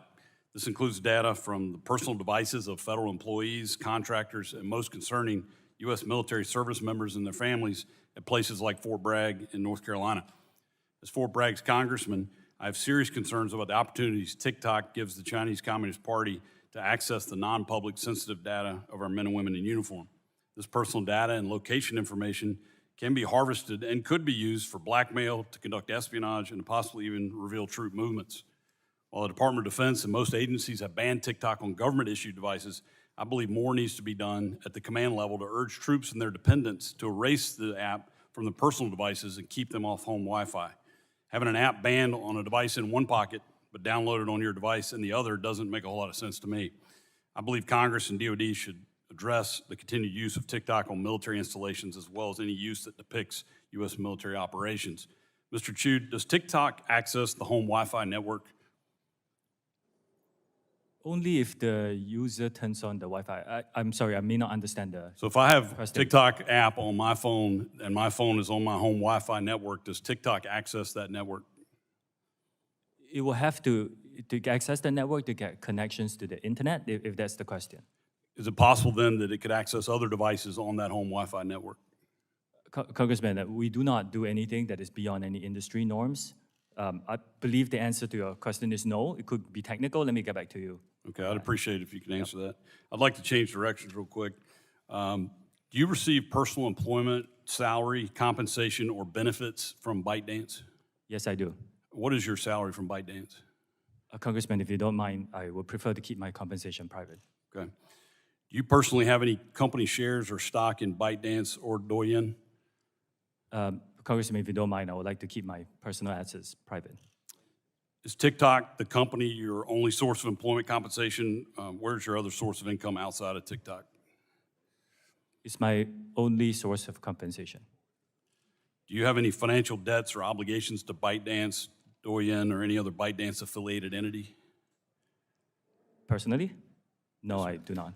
This includes data from the personal devices of federal employees, contractors, and most concerning, U.S. military service members and their families at places like Fort Bragg in North Carolina. As Fort Bragg's congressman, I have serious concerns about the opportunities TikTok gives the Chinese Communist Party to access the non-public sensitive data of our men and women in uniform. This personal data and location information can be harvested and could be used for blackmail, to conduct espionage, and to possibly even reveal troop movements. While the Department of Defense and most agencies have banned TikTok on government-issued devices, I believe more needs to be done at the command level to urge troops and their dependents to erase the app from the personal devices and keep them off home Wi-Fi. Having an app banned on a device in one pocket but downloaded on your device in the other doesn't make a whole lot of sense to me. I believe Congress and DoD should address the continued use of TikTok on military installations as well as any use that depicts U.S. military operations. Mr. Chew, does TikTok access the home Wi-Fi network? Only if the user turns on the Wi-Fi. I'm sorry, I may not understand the. So if I have Question. TikTok app on my phone and my phone is on my home Wi-Fi network, does TikTok access that network? It will have to access the network to get connections to the internet, if that's the question. Is it possible then that it could access other devices on that home Wi-Fi network? Congressman, we do not do anything that is beyond any industry norms. I believe the answer to your question is no. It could be technical. Let me get back to you. Okay, I'd appreciate it if you could answer that. I'd like to change directions real quick. Do you receive personal employment, salary, compensation, or benefits from ByteDance? Yes, I do. What is your salary from ByteDance? Congressman, if you don't mind, I would prefer to keep my compensation private. Okay. Do you personally have any company shares or stock in ByteDance or Douyin? Congressman, if you don't mind, I would like to keep my personal assets private. Is TikTok the company your only source of employment compensation? Where's your other source of income outside of TikTok? It's my only source of compensation. Do you have any financial debts or obligations to ByteDance, Douyin, or any other ByteDance affiliated entity? Personally? No, I do not.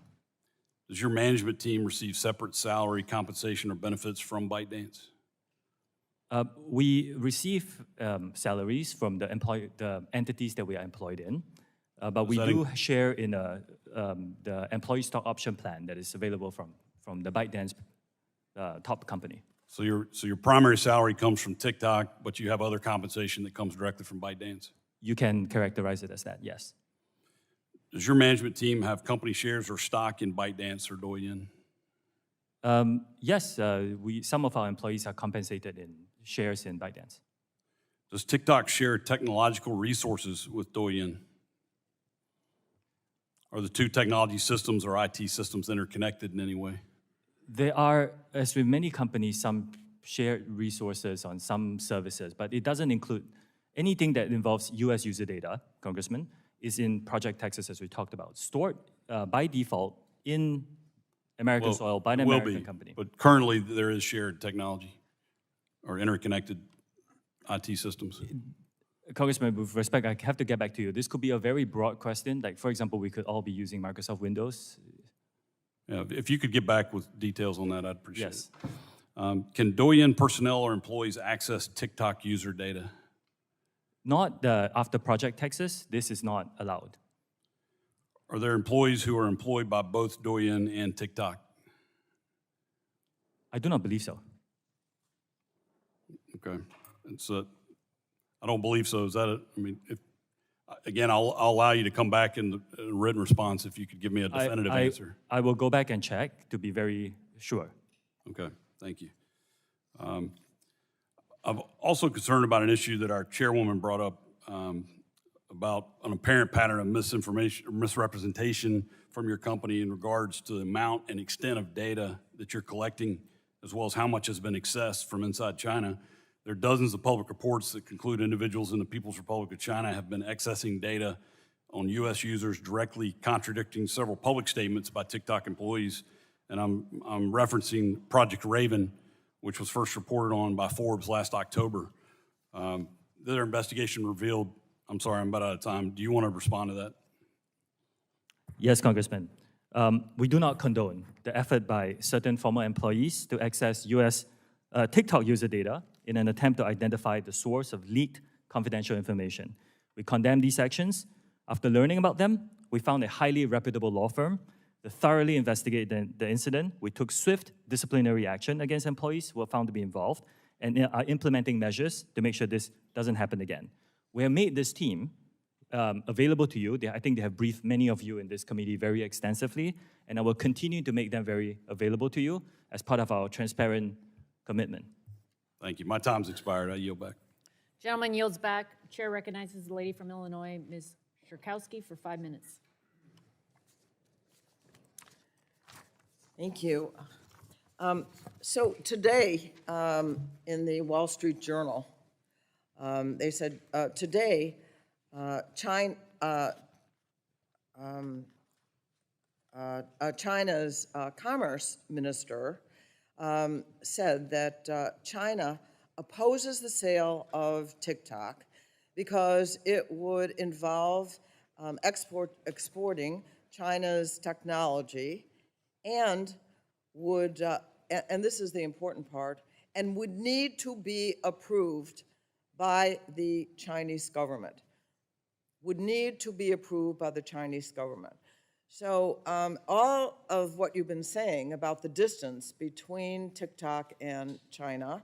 Does your management team receive separate salary, compensation, or benefits from ByteDance? We receive salaries from the entities that we are employed in, but we do share in the employee stock option plan that is available from the ByteDance top company. So your primary salary comes from TikTok, but you have other compensation that comes directly from ByteDance? You can characterize it as that, yes. Does your management team have company shares or stock in ByteDance or Douyin? Yes, some of our employees are compensated in shares in ByteDance. Does TikTok share technological resources with Douyin? Are the two technology systems or IT systems interconnected in any way? There are, as with many companies, some shared resources on some services, but it doesn't include anything that involves US user data, Congressman, is in Project Texas, as we talked about, stored by default in American soil by an American company. But currently there is shared technology or interconnected IT systems. Congressman, with respect, I have to get back to you. This could be a very broad question. Like, for example, we could all be using Microsoft Windows. Yeah, if you could get back with details on that, I'd appreciate Yes. it. Can Douyin personnel or employees access TikTok user data? Not after Project Texas, this is not allowed. Are there employees who are employed by both Douyin and TikTok? I do not believe so. Okay, and so I don't believe so. Is that it? I mean, again, I'll allow you to come back in the written response if you could give me a definitive answer. I will go back and check to be very sure. Okay, thank you. I'm also concerned about an issue that our chairwoman brought up about an apparent pattern of misinformation or misrepresentation from your company in regards to the amount and extent of data that you're collecting, as well as how much has been accessed from inside China. There are dozens of public reports that conclude individuals in the People's Republic of China have been accessing data on U.S. users, directly contradicting several public statements by TikTok employees. And I'm referencing Project Raven, which was first reported on by Forbes last October. Their investigation revealed, I'm sorry, I'm about out of time. Do you want to respond to that? Yes, Congressman. We do not condone the effort by certain former employees to access U.S. TikTok user data in an attempt to identify the source of leaked confidential information. We condemned these actions. After learning about them, we found a highly reputable law firm that thoroughly investigated the incident. We took swift disciplinary action against employees who were found to be involved and are implementing measures to make sure this doesn't happen again. We have made this team available to you. I think they have briefed many of you in this committee very extensively, and I will continue to make them very available to you as part of our transparent commitment. Thank you. My time's expired. I yield back. Gentleman yields back. Chair recognizes the lady from Illinois, Ms. Shurkowski, for 5 minutes. Thank you. So today, in the Wall Street Journal, they said, today, China's commerce minister said that China opposes the sale of TikTok because it would involve exporting China's technology and would, and this is the important part, and would need to be approved by the Chinese government. Would need to be approved by the Chinese government. So all of what you've been saying about the distance between TikTok and China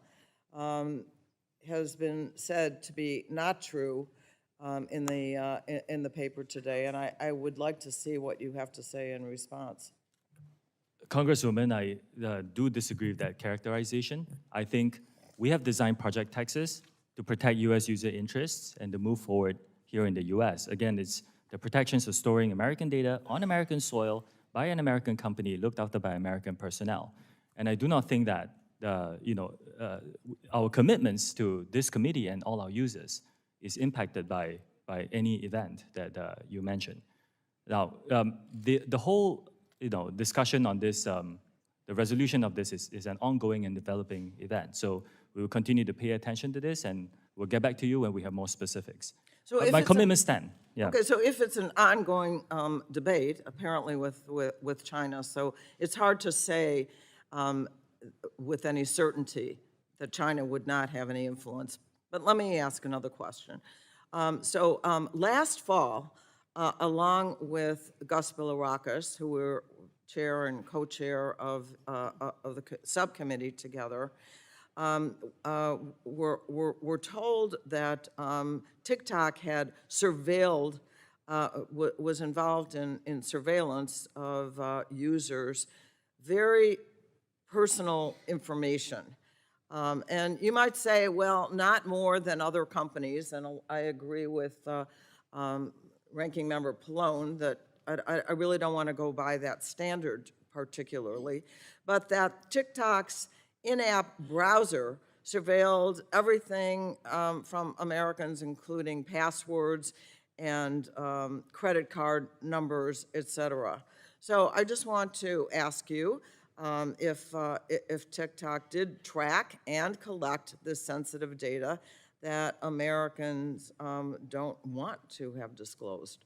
has been said to be not true in the paper today, and I would like to see what you have to say in response. Congresswoman, I do disagree with that characterization. I think we have designed Project Texas to protect U.S. user interests and to move forward here in the U.S. Again, it's the protections of storing American data on American soil by an American company looked after by American personnel. And I do not think that our commitments to this committee and all our users is impacted by any event that you mentioned. Now, the whole discussion on this, the resolution of this is an ongoing and developing event. So we will continue to pay attention to this, and we'll get back to you when we have more specifics. So But my commitments stand. Yeah. Okay, so if it's an ongoing debate, apparently with China, so it's hard to say with any certainty that China would not have any influence. But let me ask another question. Last fall, along with Gus Bilirakis, who were chair and co-chair of the subcommittee together, were told that TikTok had surveilled, was involved in surveillance of users, very personal information. And you might say, well, not more than other companies, and I agree with Ranking Member Pallone that I really don't want to go by that standard particularly, but that TikTok's in-app browser surveilled everything from Americans, including passwords and credit card numbers, et cetera. So I just want to ask you if TikTok did track and collect this sensitive data that Americans don't want to have disclosed.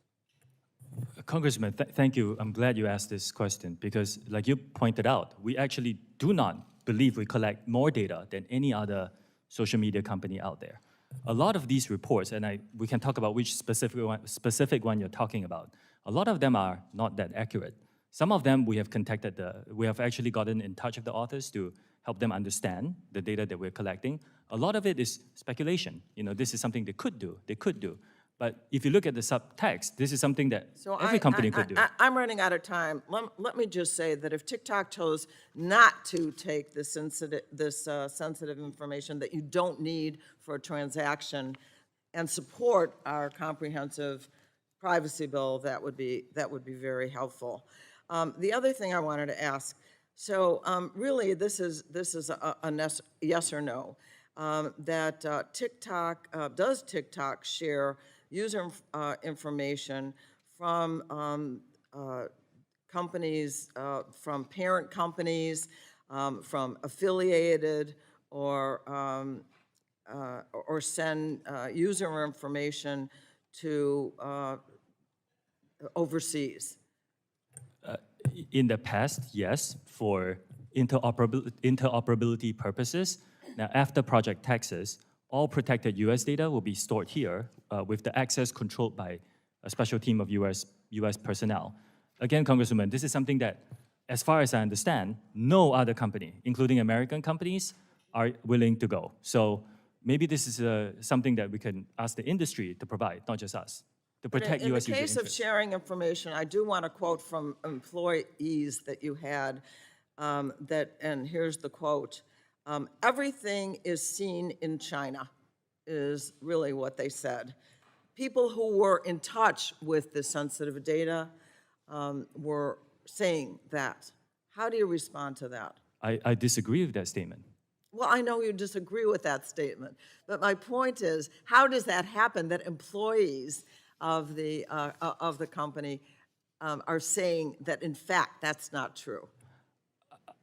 Congressman, thank you. I'm glad you asked this question because, like you pointed out, we actually do not believe we collect more data than any other social media company out there. A lot of these reports, and we can talk about which specific one you're talking about, a lot of them are not that accurate. Some of them we have actually gotten in touch with the authors to help them understand the data that we're collecting. A lot of it is speculation. This is something they could do. But if you look at the subtext, this is something that every company could do. I'm running out of time. Let me just say that if TikTok chose not to take this sensitive information that you don't need for a transaction and support our comprehensive privacy bill, that would be very helpful. The other thing I wanted to ask, so really this is a yes or no, that does TikTok share user information from companies, from parent companies, from affiliated, or send user information to overseas? In the past, yes, for interoperability purposes, now after Project Texas, all protected US data will be stored here with the access controlled by a special team of US personnel. Again, Congresswoman, this is something that, as far as I understand, no other company, including American companies, are willing to go. So maybe this is something that we can ask the industry to provide, not just us, to protect In the US user case of interests. sharing information, I do want to quote from employees that you had, and here's the quote, "Everything is seen in China," is really what they said. People who were in touch with the sensitive data were saying that. How do you respond to that? I disagree with that statement. Well, I know you disagree with that statement, but my point is, how does that happen that employees of the company are saying that, in fact, that's not true?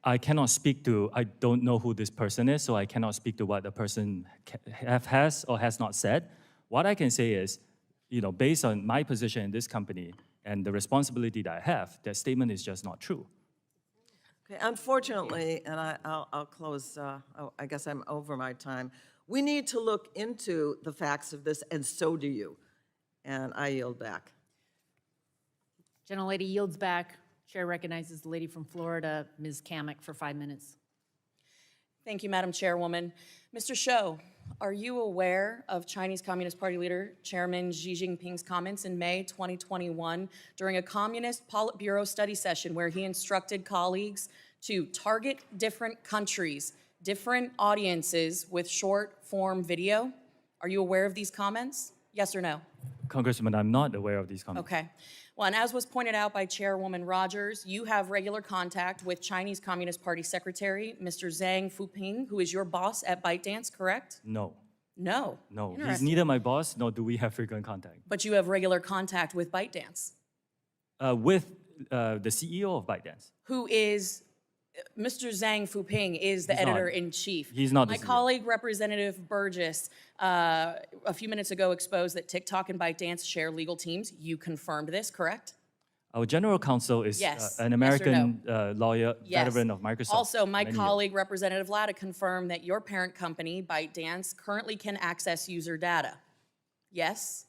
I cannot speak to, I don't know who this person is, so I cannot speak to what the person has or has not said. What I can say is, based on my position in this company and the responsibility that I have, that statement is just not true. Okay, unfortunately, and I'll close, I guess I'm over my time, we need to look into the facts of this, and so do you. And I yield back. Gentlelady yields back. Chair recognizes the lady from Florida, Ms. Kamek, for 5 minutes. Thank you, Madam Chairwoman. Mr. Shou, are you aware of Chinese Communist Party leader Chairman Xi Jinping's comments in May 2021 during a Communist Politburo study session where he instructed colleagues to target different countries, different audiences with short-form video? Are you aware of these comments? Yes or no? Congresswoman, I'm not aware of these comments. Okay. Well, and as was pointed out by Chairwoman Rogers, you have regular contact with Chinese Communist Party Secretary, Mr. Zhang Fuping, who is your boss at ByteDance, correct? No. No. No, he's Interesting. neither my boss, nor do we have frequent contact. But you have regular contact with ByteDance, With the CEO of ByteDance. who is, Mr. Zhang Fuping is the He's not. editor-in-chief. He's not the My CEO. colleague, Representative Burgess, a few minutes ago exposed that TikTok and ByteDance share legal teams. You confirmed this, correct? Our general counsel is Yes. an Yes or American lawyer, Yes. veteran of Microsoft. Also, my many years. colleague, Representative Latta, confirmed that your parent company, ByteDance, currently can access user data. Yes?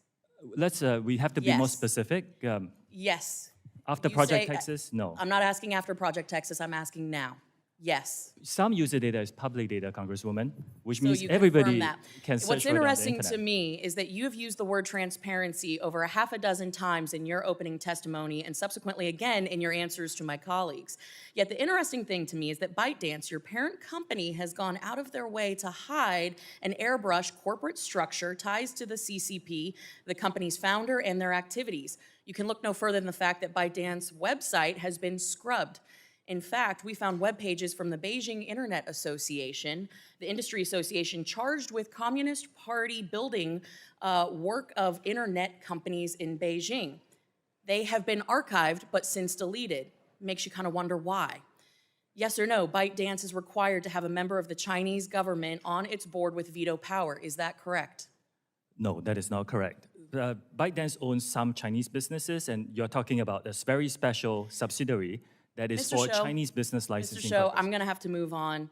We have to be more Yes. specific. Yes. After You Project say- Texas, no. I'm not asking after Project Texas, I'm asking now. Yes. Some user data is public data, Congresswoman, which So means you everybody confirm that. can search What's for it on the interesting to internet. me is that you have used the word transparency over a half a dozen times in your opening testimony and subsequently again in your answers to my colleagues. Yet the interesting thing to me is that ByteDance, your parent company, has gone out of their way to hide an airbrush corporate structure ties to the CCP, the company's founder, and their activities. You can look no further than the fact that ByteDance website has been scrubbed. In fact, we found web pages from the Beijing Internet Association, the industry association charged with Communist Party building work of internet companies in Beijing. They have been archived, but since deleted. Makes you kind of wonder why. Yes or no, ByteDance is required to have a member of the Chinese government on its board with veto power. Is that correct? No, that is not correct. ByteDance owns some Chinese businesses, and you're talking about a very special subsidiary that is Mr. for Shou, Chinese business Mr. licensing Shou, purposes. I'm going to have to move on.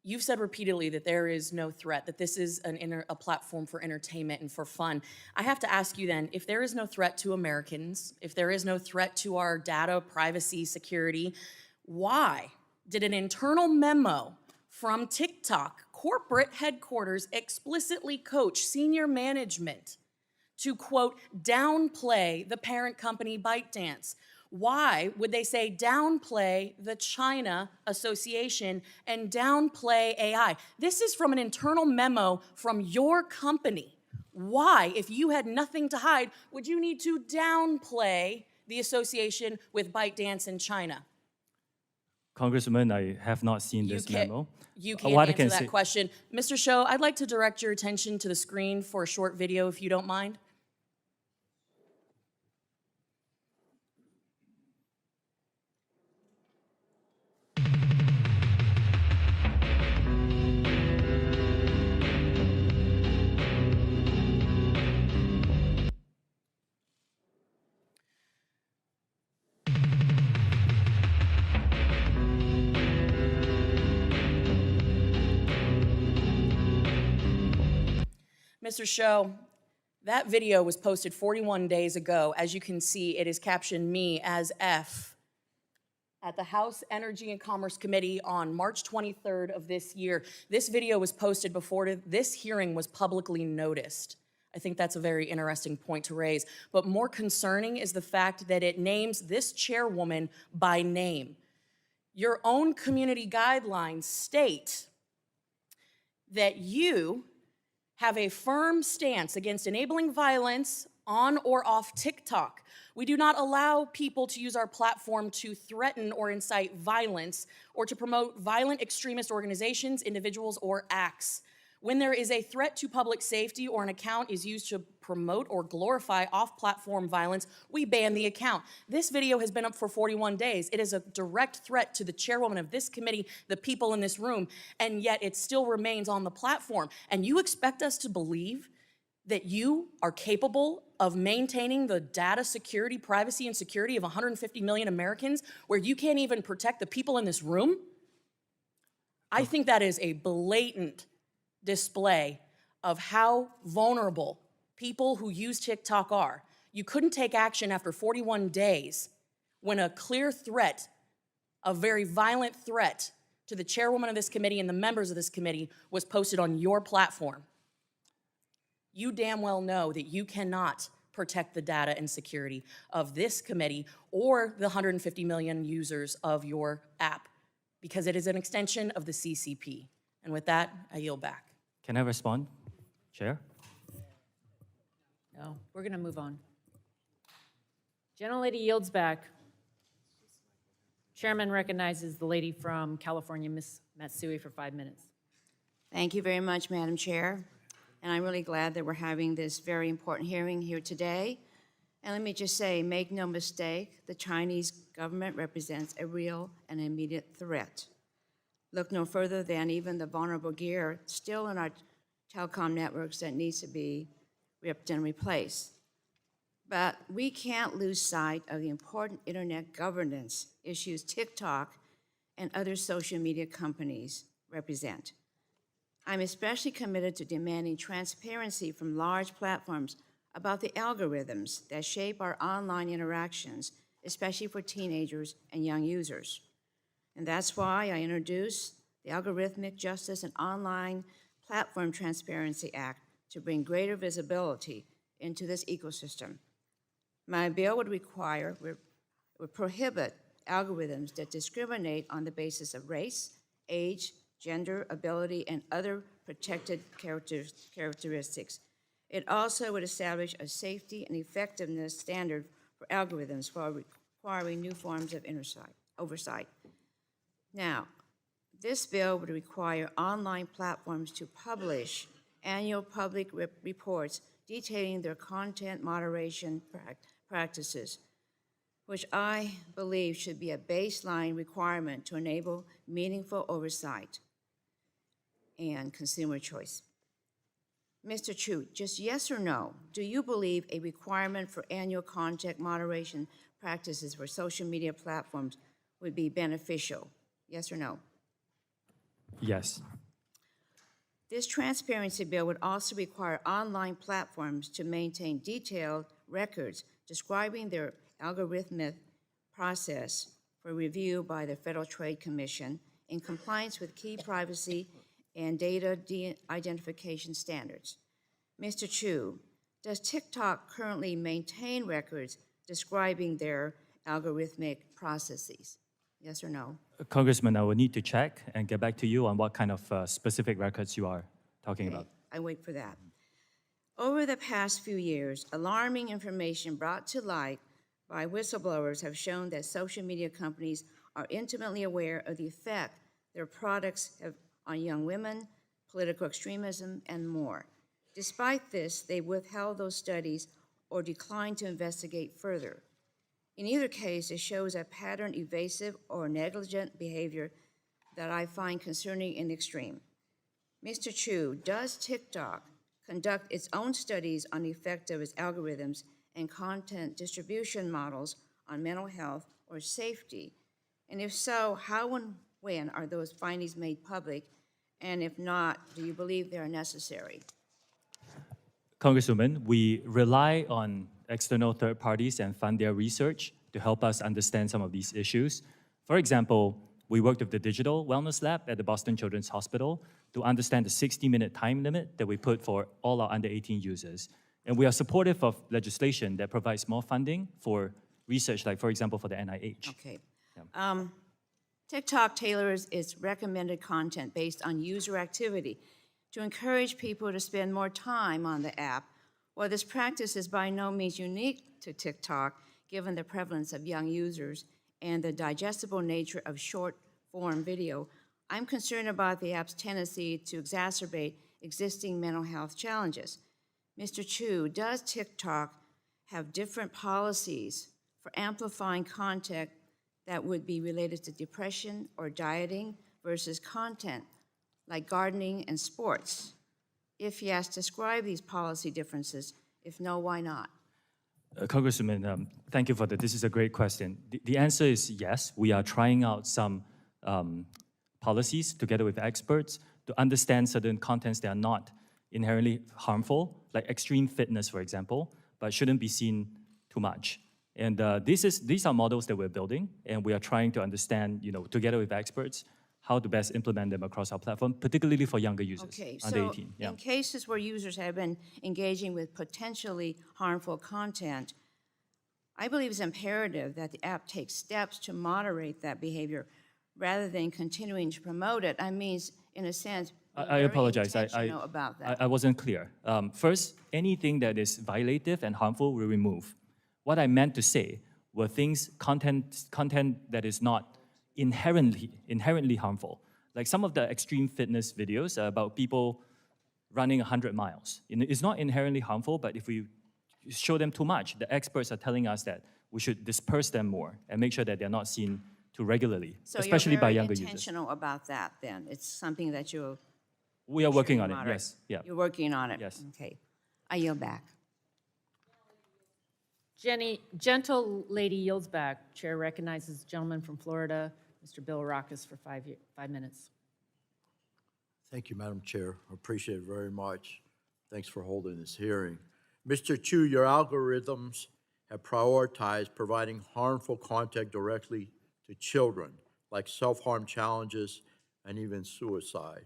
You've said repeatedly that there is no threat, that this is a platform for entertainment and for fun. I have to ask you then, if there is no threat to Americans, if there is no threat to our data, privacy, security, why did an internal memo from TikTok corporate headquarters explicitly coach senior management to, quote, downplay the parent company ByteDance? Why would they say downplay the China Association and downplay AI? This is from an internal memo from your company. Why, if you had nothing to hide, would you need to downplay the association with ByteDance in China? Congresswoman, I have not seen this memo. You can't What I answer can that say- question. Mr. Shou, I'd like to direct your attention to the screen for a short video, if you don't mind. Mr. Shou, that video was posted 41 days ago. As you can see, it is captioned me as F at the House Energy and Commerce Committee on March 23rd of this year. This video was posted before this hearing was publicly noticed. I think that's a very interesting point to raise. But more concerning is the fact that it names this chairwoman by name. Your own community guidelines state that you have a firm stance against enabling violence on or off TikTok. We do not allow people to use our platform to threaten or incite violence or to promote violent extremist organizations, individuals, or acts. When there is a threat to public safety or an account is used to promote or glorify off-platform violence, we ban the account. This video has been up for 41 days. It is a direct threat to the chairwoman of this committee, the people in this room, and yet it still remains on the platform. And you expect us to believe that you are capable of maintaining the data security, privacy, and security of 150 million Americans where you can't even protect the people in this room? I think that is a blatant display of how vulnerable people who use TikTok are. You couldn't take action after 41 days when a clear threat, a very violent threat to the chairwoman of this committee and the members of this committee was posted on your platform. You damn well know that you cannot protect the data and security of this committee or the 150 million users of your app because it is an extension of the CCP. And with that, I yield back. Can I respond, Chair? No, we're going to move on. Gentlelady yields back. Chairman recognizes the lady from California, Ms. Matsui, for 5 minutes. Thank you very much, Madam Chair. And I'm really glad that we're having this very important hearing here today. And let me just say, make no mistake, the Chinese government represents a real and immediate threat. Look no further than even the vulnerable gear still in our telecom networks that needs to be ripped and replaced. But we can't lose sight of the important internet governance issues TikTok and other social media companies represent. I'm especially committed to demanding transparency from large platforms about the algorithms that shape our online interactions, especially for teenagers and young users. And that's why I introduced the Algorithmic Justice and Online Platform Transparency Act to bring greater visibility into this ecosystem. My bill would prohibit algorithms that discriminate on the basis of race, age, gender, ability, and other protected characteristics. It also would establish a safety and effectiveness standard for algorithms while requiring new forms of oversight. Now, this bill would require online platforms to publish annual public reports detailing their content moderation practices, which I believe should be a baseline requirement to enable meaningful oversight and consumer choice. Mr. Chew, just yes or no, do you believe a requirement for annual content moderation practices for social media platforms would be beneficial? Yes or no? Yes. This transparency bill would also require online platforms to maintain detailed records describing their algorithmic process for review by the Federal Trade Commission in compliance with key privacy and data identification standards. Mr. Chew, does TikTok currently maintain records describing their algorithmic processes? Yes or no? Congressman, I will need to check and get back to you on what kind of specific records you are talking about. I wait for that. Over the past few years, alarming information brought to light by whistleblowers have shown that social media companies are intimately aware of the effect their products have on young women, political extremism, and more. Despite this, they withheld those studies or declined to investigate further. In either case, it shows a pattern evasive or negligent behavior that I find concerning in the extreme. Mr. Chew, does TikTok conduct its own studies on the effect of its algorithms and content distribution models on mental health or safety? And if so, how and when are those findings made public? And if not, do you believe they are necessary? Congresswoman, we rely on external third parties and fund their research to help us understand some of these issues. For example, we worked with the Digital Wellness Lab at the Boston Children's Hospital to understand the 60-minute time limit that we put for all our under 18 users. And we are supportive of legislation that provides more funding for research, like, for example, for the NIH. Okay. TikTok tailors its recommended content based on user activity to encourage people to spend more time on the app. While this practice is by no means unique to TikTok, given the prevalence of young users and the digestible nature of short-form video, I'm concerned about the app's tendency to exacerbate existing mental health challenges. Mr. Chew, does TikTok have different policies for amplifying content that would be related to depression or dieting versus content like gardening and sports? If yes, describe these policy differences. If no, why not? Congresswoman, thank you for that. This is a great question. The answer is yes. We are trying out some policies together with experts to understand certain contents that are not inherently harmful, like extreme fitness, for example, but shouldn't be seen too much. And these are models that we're building, and we are trying to understand, together with experts, how to best implement them across our platform, particularly for younger users, Okay, under so 18. Yeah. in cases where users have been engaging with potentially harmful content, I believe it's imperative that the app takes steps to moderate that behavior rather than continuing to promote it. I mean, in a sense, be I very apologize. intentional about that. I wasn't clear. First, anything that is violative and harmful, we remove. What I meant to say were content that is not inherently harmful. Like some of the extreme fitness videos about people running 100 miles. It's not inherently harmful, but if we show them too much, the experts are telling us that we should disperse them more and make sure that they're not seen too regularly, So especially by younger you're very users. intentional about that then? It's something that you'll We are working on it, moderate. yes. Yeah. You're working on it? Yes. Okay. I yield back. Gentle lady yields back. Chair recognizes the gentleman from Florida, Mr. Bill Rockus, for 5 minutes. Thank you, Madam Chair. I appreciate it very much. Thanks for holding this hearing. Mr. Chew, your algorithms have prioritized providing harmful content directly to children, like self-harm challenges and even suicide.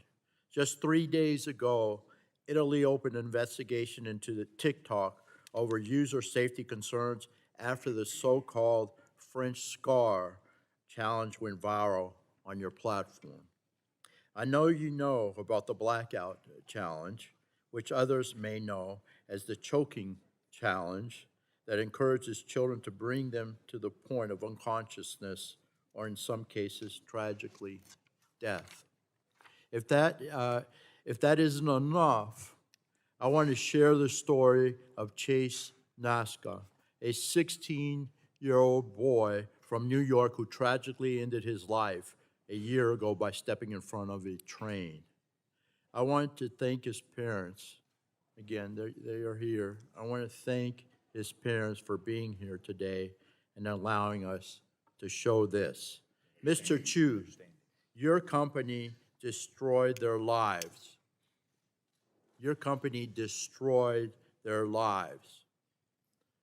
Just 3 days ago, Italy opened an investigation into the TikTok over user safety concerns after the so-called French scar challenge went viral on your platform. I know you know about the blackout challenge, which others may know as the choking challenge that encourages children to bring them to the point of unconsciousness or in some cases, tragically, death. If that isn't enough, I want to share the story of Chase Naska, a 16-year-old boy from New York who tragically ended his life a year ago by stepping in front of a train. I want to thank his parents. Again, they are here. I want to thank his parents for being here today and allowing us to show this. Mr. Chew, your company destroyed their lives. Your company destroyed their lives.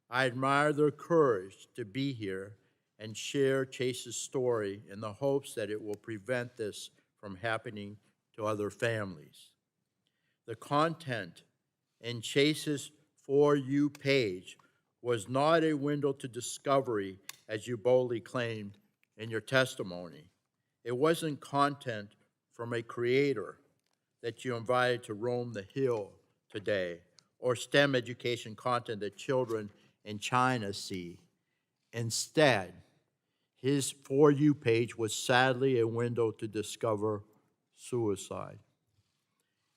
I admire their courage to be here and share Chase's story in the hopes that it will prevent this from happening to other families. The content in Chase's For You page was not a window to discovery, as you boldly claimed in your testimony. It wasn't content from a creator that you invited to roam the hill today, or STEM education content that children in China see. Instead, his For You page was sadly a window to discover suicide.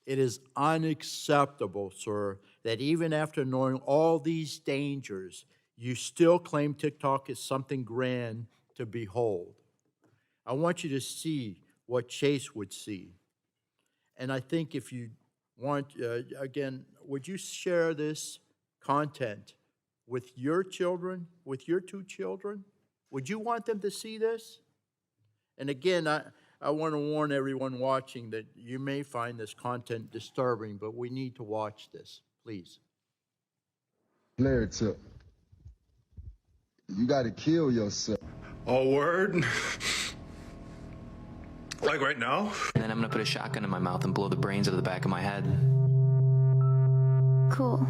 It is unacceptable, sir, that even after knowing all these dangers, you still claim TikTok is something grand to behold. I want you to see what Chase would see. And I think if you want, again, would you share this content with your children, with your 2 children? Would you want them to see this? And again, I want to warn everyone watching that you may find this content disturbing, but we need to watch this, please. Flare tip. You gotta kill yourself. Oh, word? Like right now? And then I'm gonna put a shotgun in my mouth and blow the brains out of the back of my head. Cool.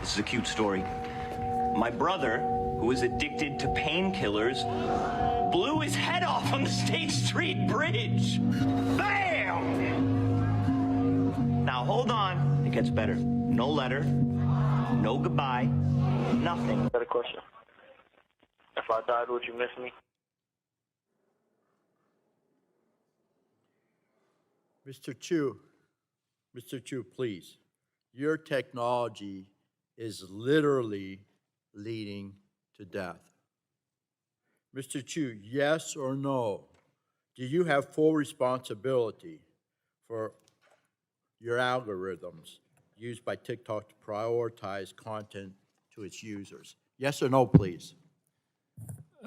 This is a cute story. My brother, who is addicted to painkillers, blew his head off on the State Street Bridge. Bam! Now hold on, it gets better. No letter, no goodbye, nothing. Got a question. If I died, would you miss me? Mr. Chew, please. Your technology is literally leading to death. Mr. Chew, yes or no? Do you have full responsibility for your algorithms used by TikTok to prioritize content to its users? Yes or no, please?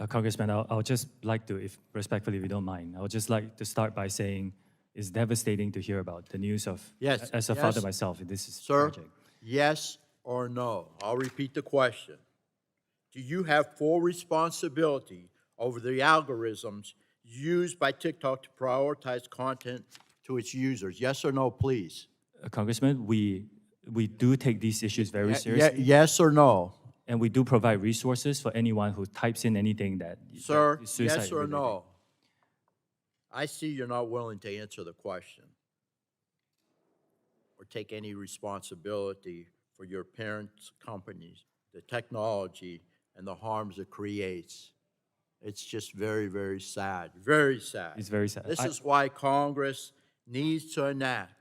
Congressman, I'll just like to, if respectfully, if you don't mind, I would just like to start by saying it's devastating to hear about the news of, Yes. as a father myself, this is Sir, tragic. yes or no? I'll repeat the question. Do you have full responsibility over the algorithms used by TikTok to prioritize content to its users? Yes or no, please? Congressman, we do take these issues very seriously. Yes or no? And we do provide resources for anyone who types in anything that Sir, that is suicide yes or related. no? I see you're not willing to answer the question or take any responsibility for your parents' companies, the technology, and the harms it creates. It's just very, very sad, very sad. It's very sad. This is why Congress needs to enact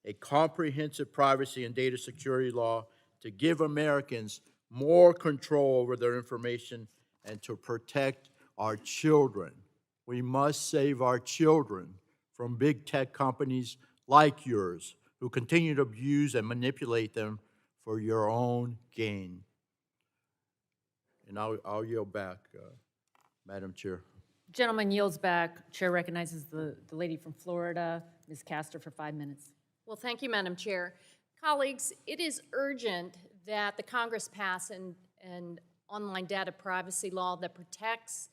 a comprehensive privacy and data security law to give Americans more control over their information and to protect our children. We must save our children from big tech companies like yours who continue to abuse and manipulate them for your own gain. And I'll yield back, Madam Chair. Gentleman yields back. Chair recognizes the lady from Florida, Ms. Castor, for 5 minutes. Well, thank you, Madam Chair. Colleagues, it is urgent that the Congress pass an online data privacy law that protects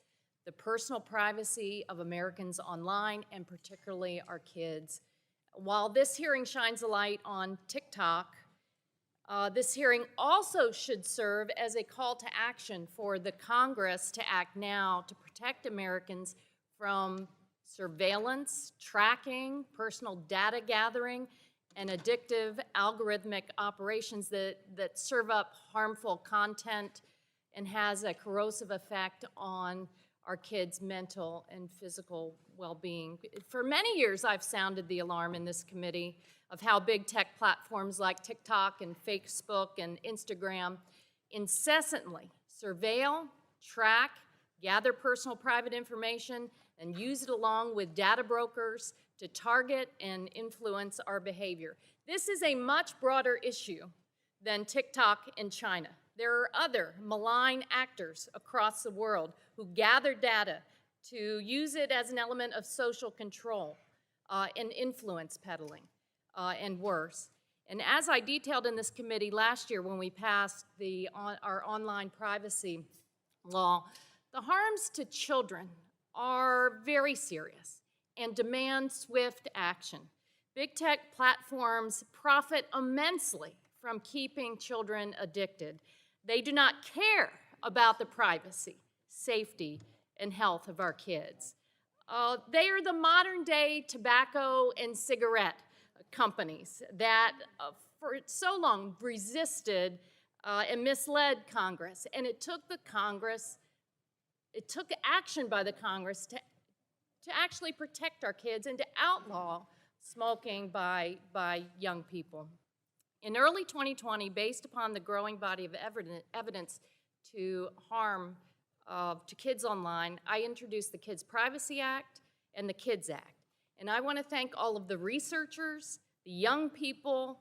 the personal privacy of Americans online, and particularly our kids. While this hearing shines a light on TikTok, this hearing also should serve as a call to action for the Congress to act now to protect Americans from surveillance, tracking, personal data gathering, and addictive algorithmic operations that serve up harmful content and has a corrosive effect on our kids' mental and physical well-being. For many years, I've sounded the alarm in this committee of how big tech platforms like TikTok and Facebook and Instagram incessantly surveil, track, gather personal private information, and use it along with data brokers to target and influence our behavior. This is a much broader issue than TikTok in China. There are other malign actors across the world who gather data to use it as an element of social control and influence peddling and worse. And as I detailed in this committee last year when we passed our online privacy law, the harms to children are very serious and demand swift action. Big tech platforms profit immensely from keeping children addicted. They do not care about the privacy, safety, and health of our kids. They are the modern-day tobacco and cigarette companies that for so long resisted and misled Congress. And it took action by the Congress to actually protect our kids and to outlaw smoking by young people. In early 2020, based upon the growing body of evidence to harm to kids online, I introduced the Kids Privacy Act and the KIDS Act. And I want to thank all of the researchers, the young people,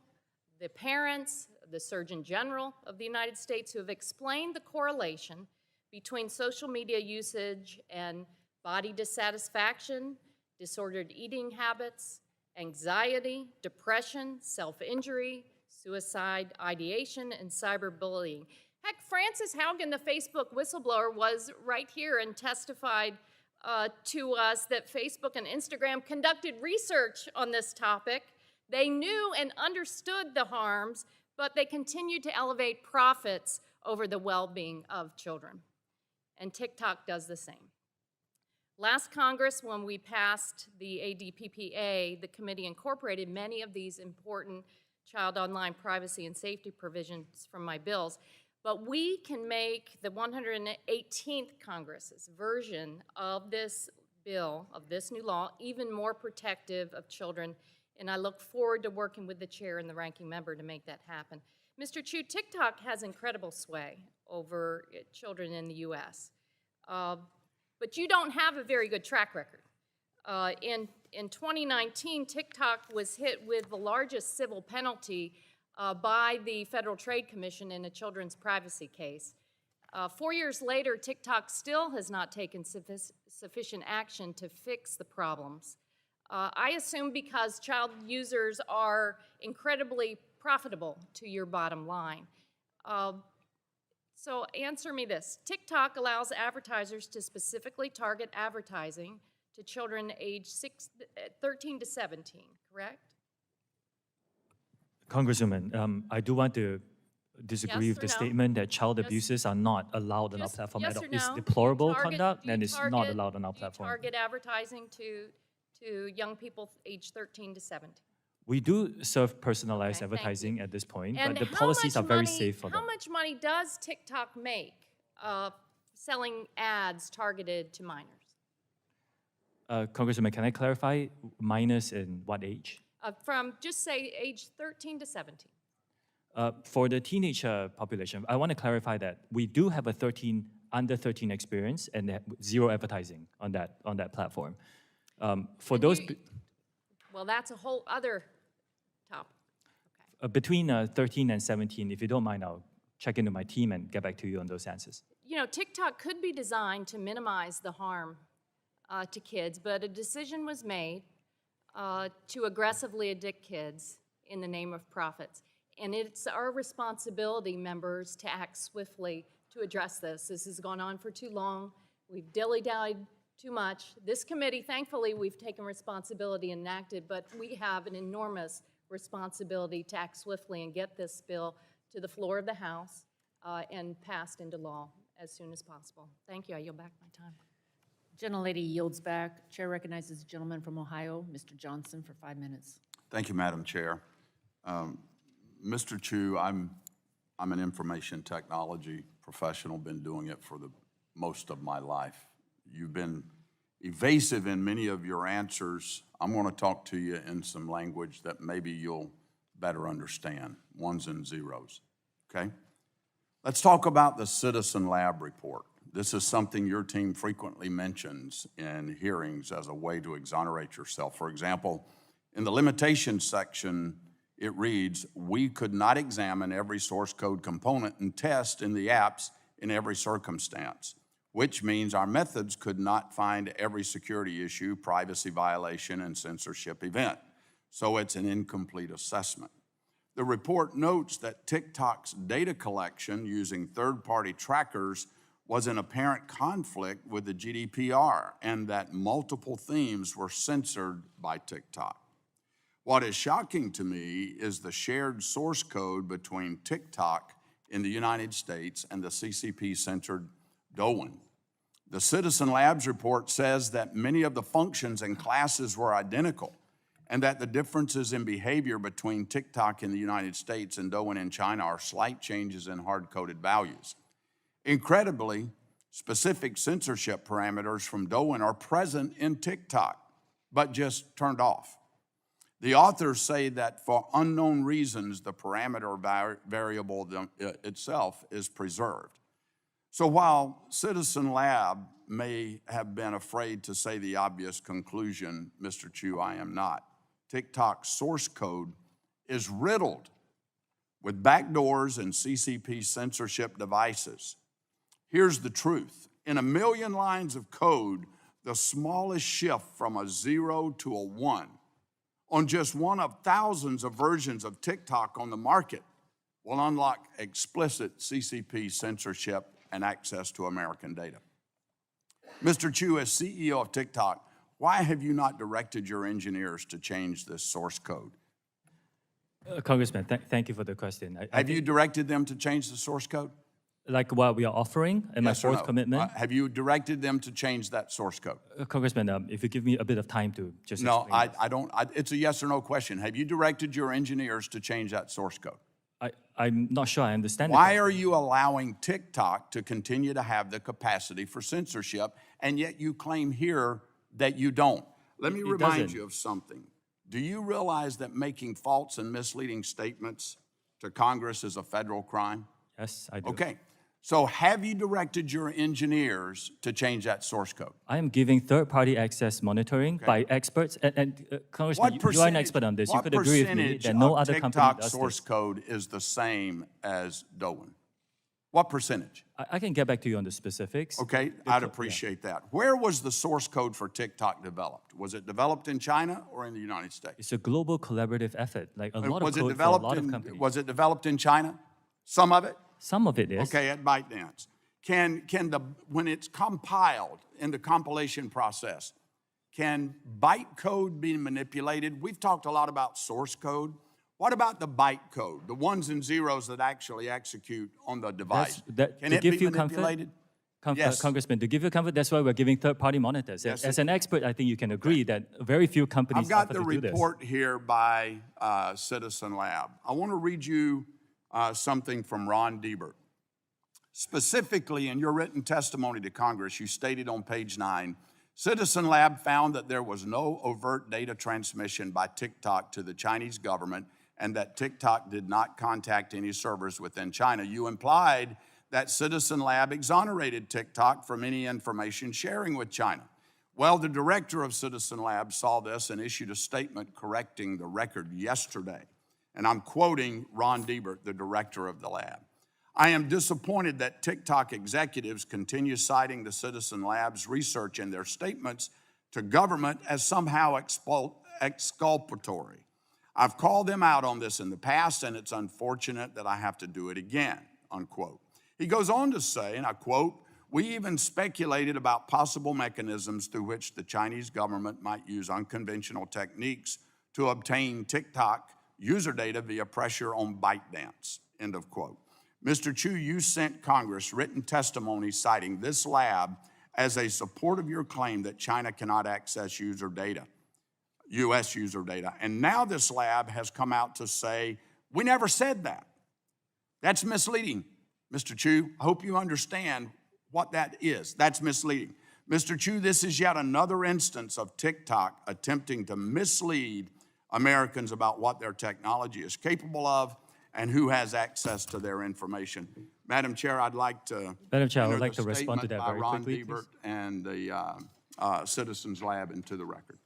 the parents, the Surgeon General of the United States who have explained the correlation between social media usage and body dissatisfaction disordered eating habits, anxiety, depression, self-injury, suicide ideation, and cyberbullying. Heck, Frances Haugen, the Facebook whistleblower, was right here and testified to us that Facebook and Instagram conducted research on this topic. They knew and understood the harms, but they continued to elevate profits over the well-being of children. And TikTok does the same. Last Congress, when we passed the ADPPA, the committee incorporated many of these important child online privacy and safety provisions from my bills, but we can make the 118th Congress's version of this bill, of this new law, even more protective of children, and I look forward to working with the chair and the ranking member to make that happen. Mr. Chew, TikTok has incredible sway over children in the U.S., but you don't have a very good track record. In 2019, TikTok was hit with the largest civil penalty by the Federal Trade Commission in a children's privacy case. 4 years later, TikTok still has not taken sufficient action to fix the problems. I assume because child users are incredibly profitable to your bottom line. So answer me this. TikTok allows advertisers to specifically target advertising to children aged 13 to 17, correct? Congresswoman, I do want to disagree Yes with or the no? statement that child Yes. abuses are not allowed on our Just platform yes at all. or It's no? deplorable Do you target- conduct do you and it's not target- allowed on our do you platform. target advertising to young people aged 13 to 17? We do serve personalized Okay, thank you. advertising at this point, And but the how policies much are very money- safe for How them. much money does TikTok make selling ads targeted to minors? Congresswoman, can I clarify minors in what age? From, just say, age 13 to 17. For the teenage population, I want to clarify that we do have a under 13 experience and zero advertising on that platform. For And those Well, that's a whole other topic. between 13 and 17, if you don't mind, I'll check into my team and get back to you on those answers. You know, TikTok could be designed to minimize the harm to kids, but a decision was made to aggressively addict kids in the name of profits. And it's our responsibility, members, to act swiftly to address this. This has gone on for too long. We've dilly-dallied too much. This committee, thankfully, we've taken responsibility and acted, but we have an enormous responsibility to act swiftly and get this bill to the floor of the House and passed into law as soon as possible. Thank you. I yield back my time. Gentlelady yields back. Chair recognizes the gentleman from Ohio, Mr. Johnson, for 5 minutes. Thank you, Madam Chair. Mr. Chew, I'm an information technology professional, been doing it for the most of my life. You've been evasive in many of your answers. I'm going to talk to you in some language that maybe you'll better understand, ones and zeros, okay? Let's talk about the Citizen Lab report. This is something your team frequently mentions in hearings as a way to exonerate yourself. For example, in the limitations section, it reads, we could not examine every source code component and test in the apps in every circumstance, which means our methods could not find every security issue, privacy violation, and censorship event. So it's an incomplete assessment. The report notes that TikTok's data collection using third-party trackers was in apparent conflict with the GDPR and that multiple themes were censored by TikTok. What is shocking to me is the shared source code between TikTok in the United States and the CCP-censored Douyin. The Citizen Labs report says that many of the functions and classes were identical and that the differences in behavior between TikTok in the United States and Douyin in China are slight changes in hard-coded values. Incredibly, specific censorship parameters from Douyin are present in TikTok, but just turned off. The authors say that for unknown reasons, the parameter variable itself is preserved. So while Citizen Lab may have been afraid to say the obvious conclusion, Mr. Chew, I am not. TikTok's source code is riddled with backdoors and CCP censorship devices. Here's the truth. In 1 million lines of code, the smallest shift from a 0 to a 1 on just one of thousands of versions of TikTok on the market will unlock explicit CCP censorship and access to American data. Mr. Chew, as CEO of TikTok, why have you not directed your engineers to change this source code? Congressman, thank you for the question. Have you directed them to change the source code? Like what we are offering and Yes my or fourth no? commitment? Have you directed them to change that source code? Congressman, if you give me a bit of time to just No, explain. I don't. It's a yes or no question. Have you directed your engineers to change that source code? I'm not sure I understand. Why are you allowing TikTok to continue to have the capacity for censorship, and yet you claim here that you don't? Let me remind doesn't. you of something. Do you realize that making false and misleading statements to Congress is a federal crime? Yes, I do. Okay. So have you directed your engineers to change that source code? I am giving third-party access monitoring by experts. And Congressman, you are an expert on this. You could agree with me that no other company TikTok does source this. code is the same as Doan? What percentage? I can get back to you on the specifics. Okay, I'd appreciate that. Where was the source code for TikTok developed? Was it developed in China or in the United States? It's a global collaborative effort, like a lot of Was it code for a developed lot of in, companies. was it developed in China? Some of it? Some of it is. Okay, at ByteDance. When it's compiled in the compilation process, can bytecode be manipulated? We've talked a lot about source code. What about the bytecode, the ones and zeros that actually execute on the device? Can it be manipulated? Yes. Congressman, to give you comfort, that's why we're giving third-party monitors. Yes, As an expert, I think you can agree that very few companies I've got offer the to do this. report here by Citizen Lab. I want to read you something from Ron Diebert. Specifically, in your written testimony to Congress, you stated on page 9, Citizen Lab found that there was no overt data transmission by TikTok to the Chinese government and that TikTok did not contact any servers within China. You implied that Citizen Lab exonerated TikTok from any information sharing with China. Well, the director of Citizen Lab saw this and issued a statement correcting the record yesterday. And I'm quoting Ron Diebert, the director of the lab. I am disappointed that TikTok executives continue citing the Citizen Lab's research in their statements to government as somehow exculpatory. I've called them out on this in the past, and it's unfortunate that I have to do it again, unquote. He goes on to say, and I quote, we even speculated about possible mechanisms through which the Chinese government might use unconventional techniques to obtain TikTok user data via pressure on ByteDance, end of quote. Mr. Chew, you sent Congress written testimony citing this lab as a support of your claim that China cannot access user data, U.S. user data. And now this lab has come out to say, we never said that. That's misleading, Mr. Chew. I hope you understand what that is. That's misleading. Mr. Chew, this is yet another instance of TikTok attempting to mislead Americans about what their technology is capable of and who has access to their information. Madam Chair, I'd like to Madam Chair, I would enter like the to respond to statement that by very Ron quickly, Diebert please. and the Citizens Lab into the record.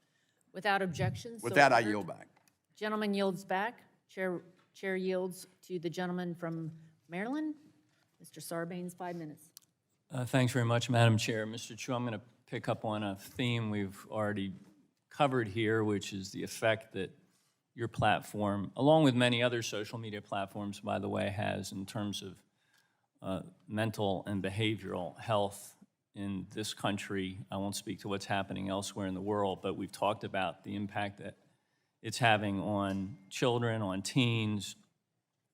Without objection, With so that, I ordered. yield back. Gentleman yields back. Chair yields to the gentleman from Maryland. Mr. Sarbanes, 5 minutes. Thanks very much, Madam Chair. Mr. Chew, I'm going to pick up on a theme we've already covered here, which is the effect that your platform, along with many other social media platforms, by the way, has in terms of mental and behavioral health in this country. I won't speak to what's happening elsewhere in the world, but we've talked about the impact that it's having on children, on teens.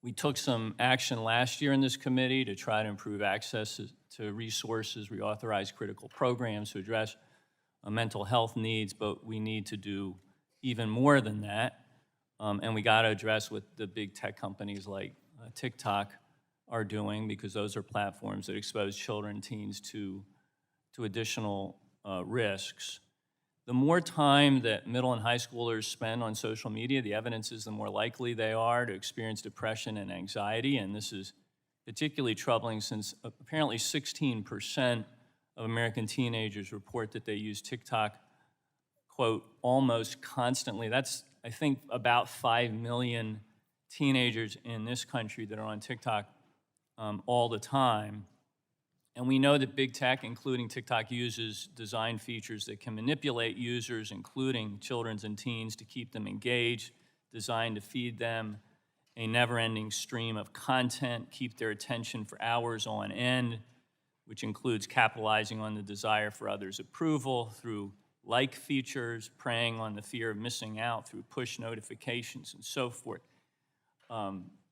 We took some action last year in this committee to try to improve access to resources, reauthorize critical programs to address mental health needs, but we need to do even more than that. And we got to address what the big tech companies like TikTok are doing, because those are platforms that expose children, teens to additional risks. The more time that middle and high schoolers spend on social media, the evidence is the more likely they are to experience depression and anxiety. And this is particularly troubling since apparently 16% of American teenagers report that they use TikTok, quote, almost constantly. That's, I think, about 5 million teenagers in this country that are on TikTok all the time. And we know that big tech, including TikTok, uses design features that can manipulate users, including children and teens, to keep them engaged, designed to feed them a never-ending stream of content, keep their attention for hours on end, which includes capitalizing on the desire for others' approval through like features, preying on the fear of missing out through push notifications and so forth.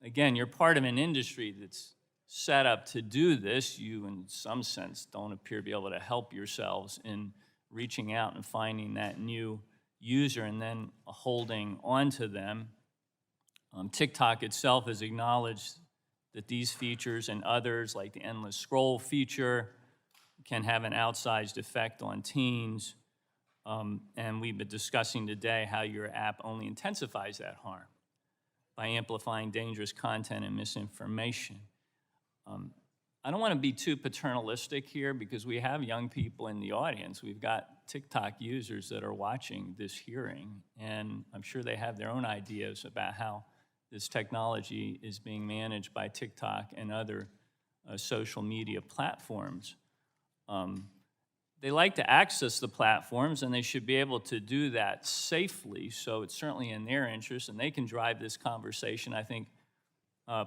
Again, you're part of an industry that's set up to do this. You, in some sense, don't appear to be able to help yourselves in reaching out and finding that new user and then holding on to them. TikTok itself has acknowledged that these features and others, like the endless scroll feature, can have an outsized effect on teens. And we've been discussing today how your app only intensifies that harm by amplifying dangerous content and misinformation. I don't want to be too paternalistic here because we have young people in the audience. We've got TikTok users that are watching this hearing, and I'm sure they have their own ideas about how this technology is being managed by TikTok and other social media platforms. They like to access the platforms, and they should be able to do that safely, so it's certainly in their interest, and they can drive this conversation, I think,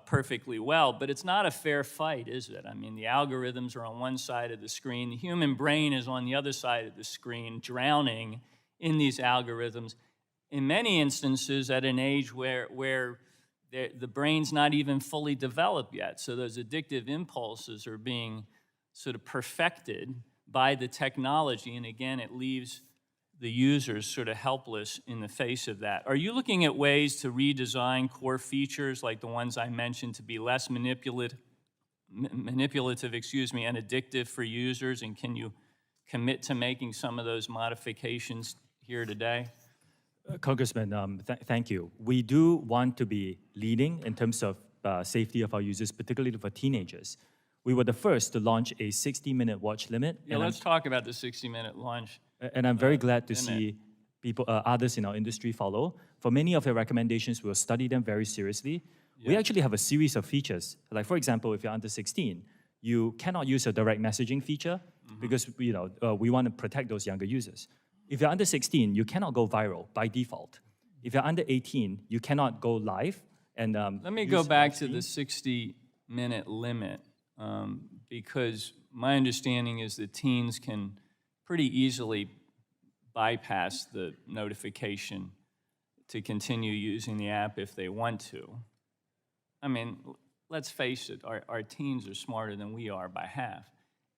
perfectly well, but it's not a fair fight, is it? I mean, the algorithms are on one side of the screen, the human brain is on the other side of the screen, drowning in these algorithms, in many instances at an age where the brain's not even fully developed yet, so those addictive impulses are being sort of perfected by the technology, and again, it leaves the users sort of helpless in the face of that. Are you looking at ways to redesign core features like the ones I mentioned to be less manipulative, and addictive for users, and can you commit to making some of those modifications here today? Congressman, thank you. We do want to be leading in terms of safety of our users, particularly for teenagers. We were the first to launch a 60-minute watch limit. Yeah, let's talk about the 60-minute launch. And I'm very glad to see people, others in our industry follow. For many of your recommendations, we'll study them very seriously. Yeah. We actually have a series of features. Like, for example, if you're under 16, you cannot use a direct messaging feature because we want to protect those younger users. If you're under 16, you cannot go viral by default. If you're under 18, you cannot go live. And let me go back to the 60-minute limit because my understanding is that teens can pretty easily bypass the notification to continue using the app if they want to. I mean, let's face it, our teens are smarter than we are by half,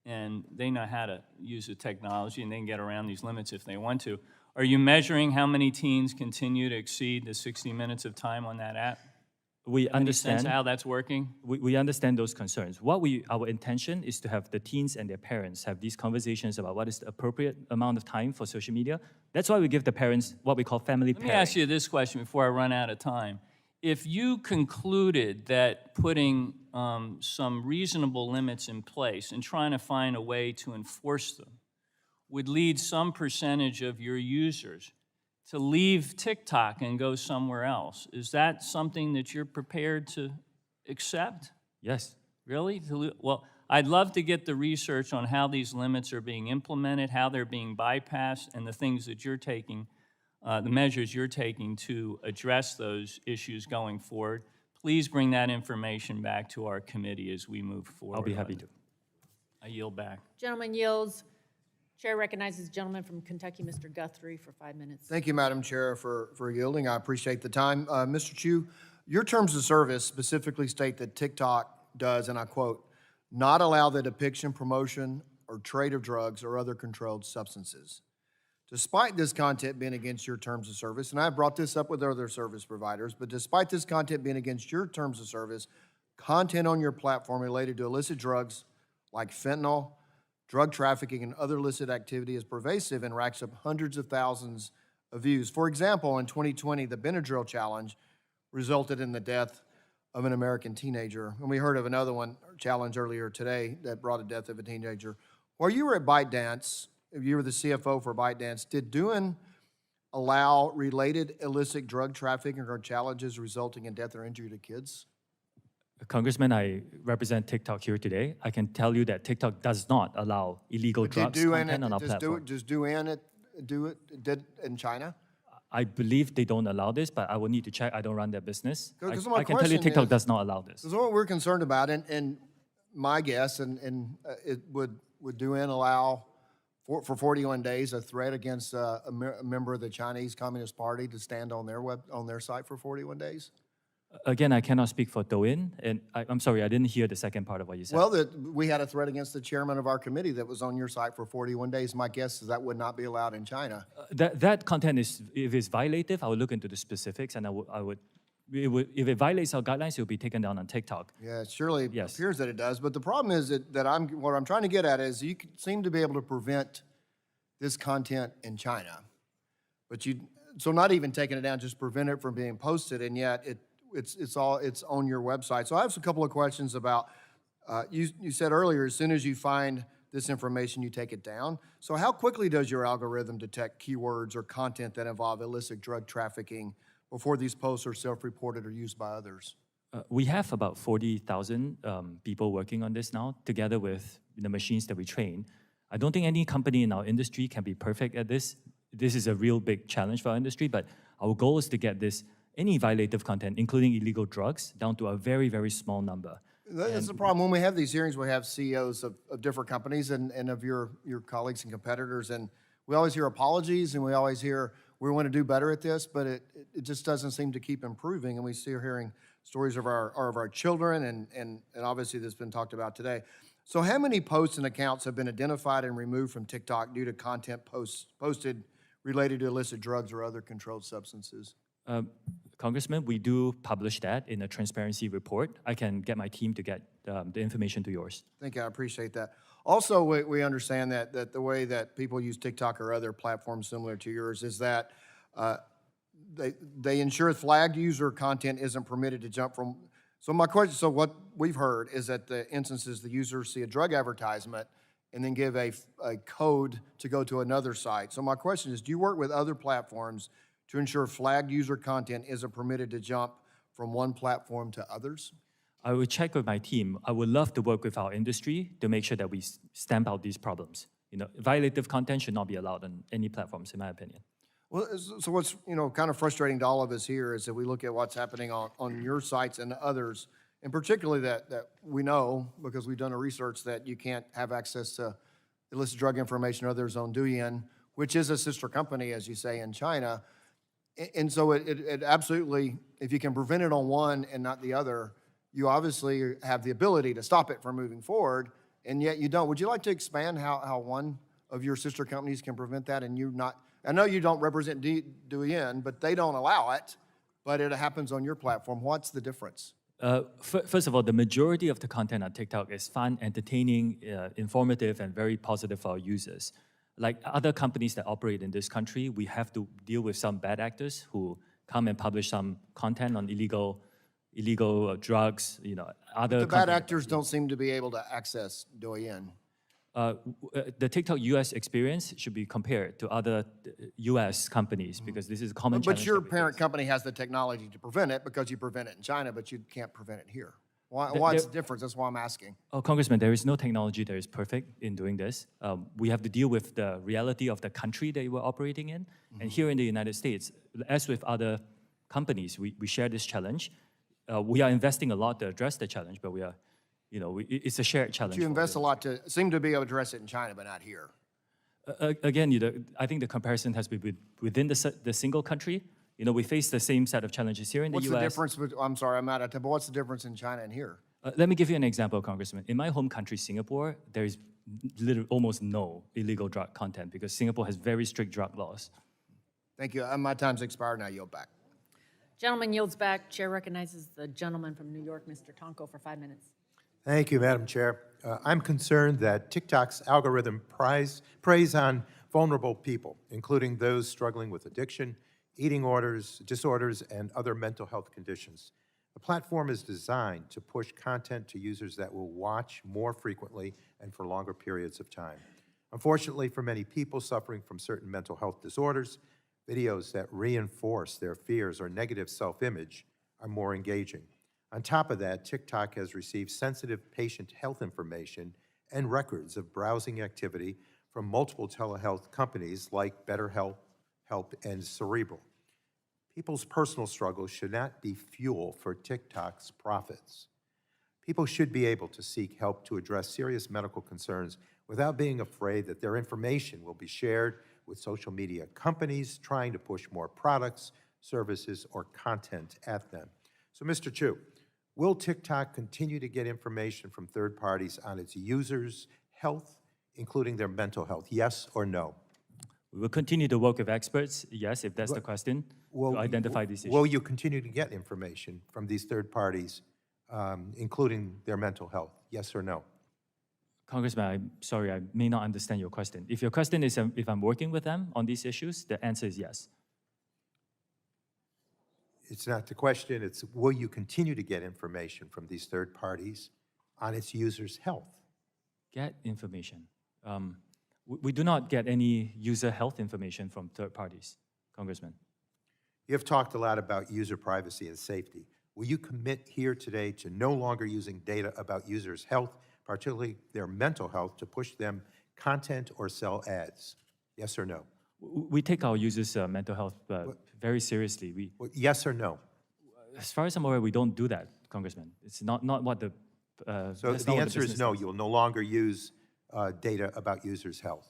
and they know how to use the technology, and they can get around these limits if they want to. Are you measuring how many teens continue to exceed the 60 minutes of time on that app? We understand sense how that's working. We understand those concerns. Our intention is to have the teens and their parents have these conversations about what is the appropriate amount of time for social media. That's why we give the parents what we call family pairing. Let me ask you this question before I run out of time. If you concluded that putting some reasonable limits in place and trying to find a way to enforce them would lead some percentage of your users to leave TikTok and go somewhere else, is that something that you're prepared to accept? Yes. Really? Well, I'd love to get the research on how these limits are being implemented, how they're being bypassed, and the things that you're taking, the measures you're taking to address those issues going forward. Please bring that information back to our committee as we move forward. I'll be happy to. I yield back. Gentleman yields. Chair recognizes the gentleman from Kentucky, Mr. Guthrie, for 5 minutes. Thank you, Madam Chair, for yielding. I appreciate the time. Mr. Chew, your terms of service specifically state that TikTok does, and I quote, not allow the depiction, promotion, or trade of drugs or other controlled substances. Despite this content being against your terms of service, and I brought this up with other service providers, but despite this content being against your terms of service, content on your platform related to illicit drugs like fentanyl, drug trafficking, and other illicit activity is pervasive and racks up hundreds of thousands of views. For example, in 2020, the Benadryl challenge resulted in the death of an American teenager. And we heard of another challenge earlier today that brought a death of a teenager. While you were at ByteDance, if you were the CFO for ByteDance, did Douyin allow related illicit drug trafficking or challenges resulting in death or injury to kids? Congressman, I represent TikTok here today. I can tell you that TikTok does not allow illegal drugs content on our platform. Do it did in China? I believe they don't allow this, but I will need to check. I don't run their business. My I can tell you question TikTok is- does not allow this. Because what we're concerned about, and my guess, and it would DUN allow for 41 days a threat against a member of the Chinese Communist Party to stand on their site for 41 days? Again, I cannot speak for DouYin, and I'm sorry, I didn't hear the second part of what you said. Well, we had a threat against the chairman of our committee that was on your site for 41 days. My guess is that would not be allowed in China. That content is, if it's violative, I will look into the specifics, and if it violates our guidelines, it will be taken down on TikTok. Yeah, it surely Yes. appears that it does. But the problem is what I'm trying to get at is you seem to be able to prevent this content in China, but so not even taking it down, just prevent it from being posted, and yet it's on your website. So I have a couple of questions about, you said earlier, as soon as you find this information, you take it down. So how quickly does your algorithm detect keywords or content that involve illicit drug trafficking before these posts are self-reported or used by others? We have about 40,000 people working on this now, together with the machines that we train. I don't think any company in our industry can be perfect at this. This is a real big challenge for our industry, but our goal is to get any violative content, including illegal drugs, down to a very, very small number. That's the problem. When we have these hearings, we have CEOs of different companies and of your colleagues and competitors, and we always hear apologies, and we always hear, we want to do better at this, but it just doesn't seem to keep improving, and we see hearing stories of our children, and obviously this has been talked about today. So how many posts and accounts have been identified and removed from TikTok due to content posted related to illicit drugs or other controlled substances? Congressman, we do publish that in a transparency report. I can get my team to get the information to yours. Thank you, I appreciate that. Also, we understand that the way that people use TikTok or other platforms similar to yours is that they ensure flagged user content isn't permitted to jump from. So my question, so what we've heard is that the instances the users see a drug advertisement and then give a code to go to another site. So my question is, do you work with other platforms to ensure flagged user content isn't permitted to jump from one platform to others? I will check with my team. I would love to work with our industry to make sure that we stamp out these problems. Violative content should not be allowed on any platforms, in my opinion. Well, so what's kind of frustrating to all of us here is that we look at what's happening on your sites and others, and particularly that we know, because we've done a research, that you can't have access to illicit drug information or others on DouYin, which is a sister company, as you say, in China. And so it absolutely, if you can prevent it on one and not the other, you obviously have the ability to stop it from moving forward, and yet you don't. Would you like to expand how one of your sister companies can prevent that and you not? I know you don't represent DouYin, but they don't allow it, but it happens on your platform. What's the difference? First of all, the majority of the content on TikTok is fun, entertaining, informative, and very positive for our users. Like other companies that operate in this country, we have to deal with some bad actors who come and publish some content on illegal drugs. The bad actors don't seem to be able to access DouYin. The TikTok U.S. experience should be compared to other U.S. companies because this is a common challenge. But your parent company has the technology to prevent it because you prevent it in China, but you can't prevent it here. What's the difference? That's why I'm asking. Oh, Congressman, there is no technology that is perfect in doing this. We have to deal with the reality of the country that we're operating in. And here in the United States, as with other companies, we share this challenge. We are investing a lot to address the challenge, but we are, it's a shared challenge. But you invest a lot seem to be able to address it in China, but not here. Again, I think the comparison has been within the single country. We face the same set of challenges here in the U.S. What's the difference? I'm sorry, I'm out of time, but what's the difference in China and here? Let me give you an example, Congressman. In my home country, Singapore, there is almost no illegal drug content because Singapore has very strict drug laws. Thank you. My time's expired, now yield back. Gentleman yields back. Chair recognizes the gentleman from New York, Mr. Tonko, for 5 minutes. Thank you, Madam Chair. I'm concerned that TikTok's algorithm preys on vulnerable people, including those struggling with addiction, eating disorders, and other mental health conditions. The platform is designed to push content to users that will watch more frequently and for longer periods of time. Unfortunately, for many people suffering from certain mental health disorders, videos that reinforce their fears or negative self-image are more engaging. On top of that, TikTok has received sensitive patient health information and records of browsing activity from multiple telehealth companies like BetterHelp, and Cerebral. People's personal struggles should not be fuel for TikTok's profits. People should be able to seek help to address serious medical concerns without being afraid that their information will be shared with social media companies trying to push more products, services, or content at them. So, Mr. Chew, will TikTok continue to get information from third parties on its users' health, including their mental health? Yes or no? We will continue to work with experts, yes, if that's the question, to identify these issues. Will you continue to get information from these third parties, including their mental health? Yes or no? Congressman, I'm sorry, I may not understand your question. If your question is if I'm working with them on these issues, the answer is yes. It's not the question, it's will you continue to get information from these third parties on its users' health? Get information. We do not get any user health information from third parties, Congressman. You have talked a lot about user privacy and safety. Will you commit here today to no longer using data about users' health, particularly their mental health, to push them content or sell ads? Yes or no? We take our users' mental health very seriously. Yes or no? As far as I'm aware, we don't do that, Congressman. It's not what the... So the answer is no, you will no longer use data about users' health.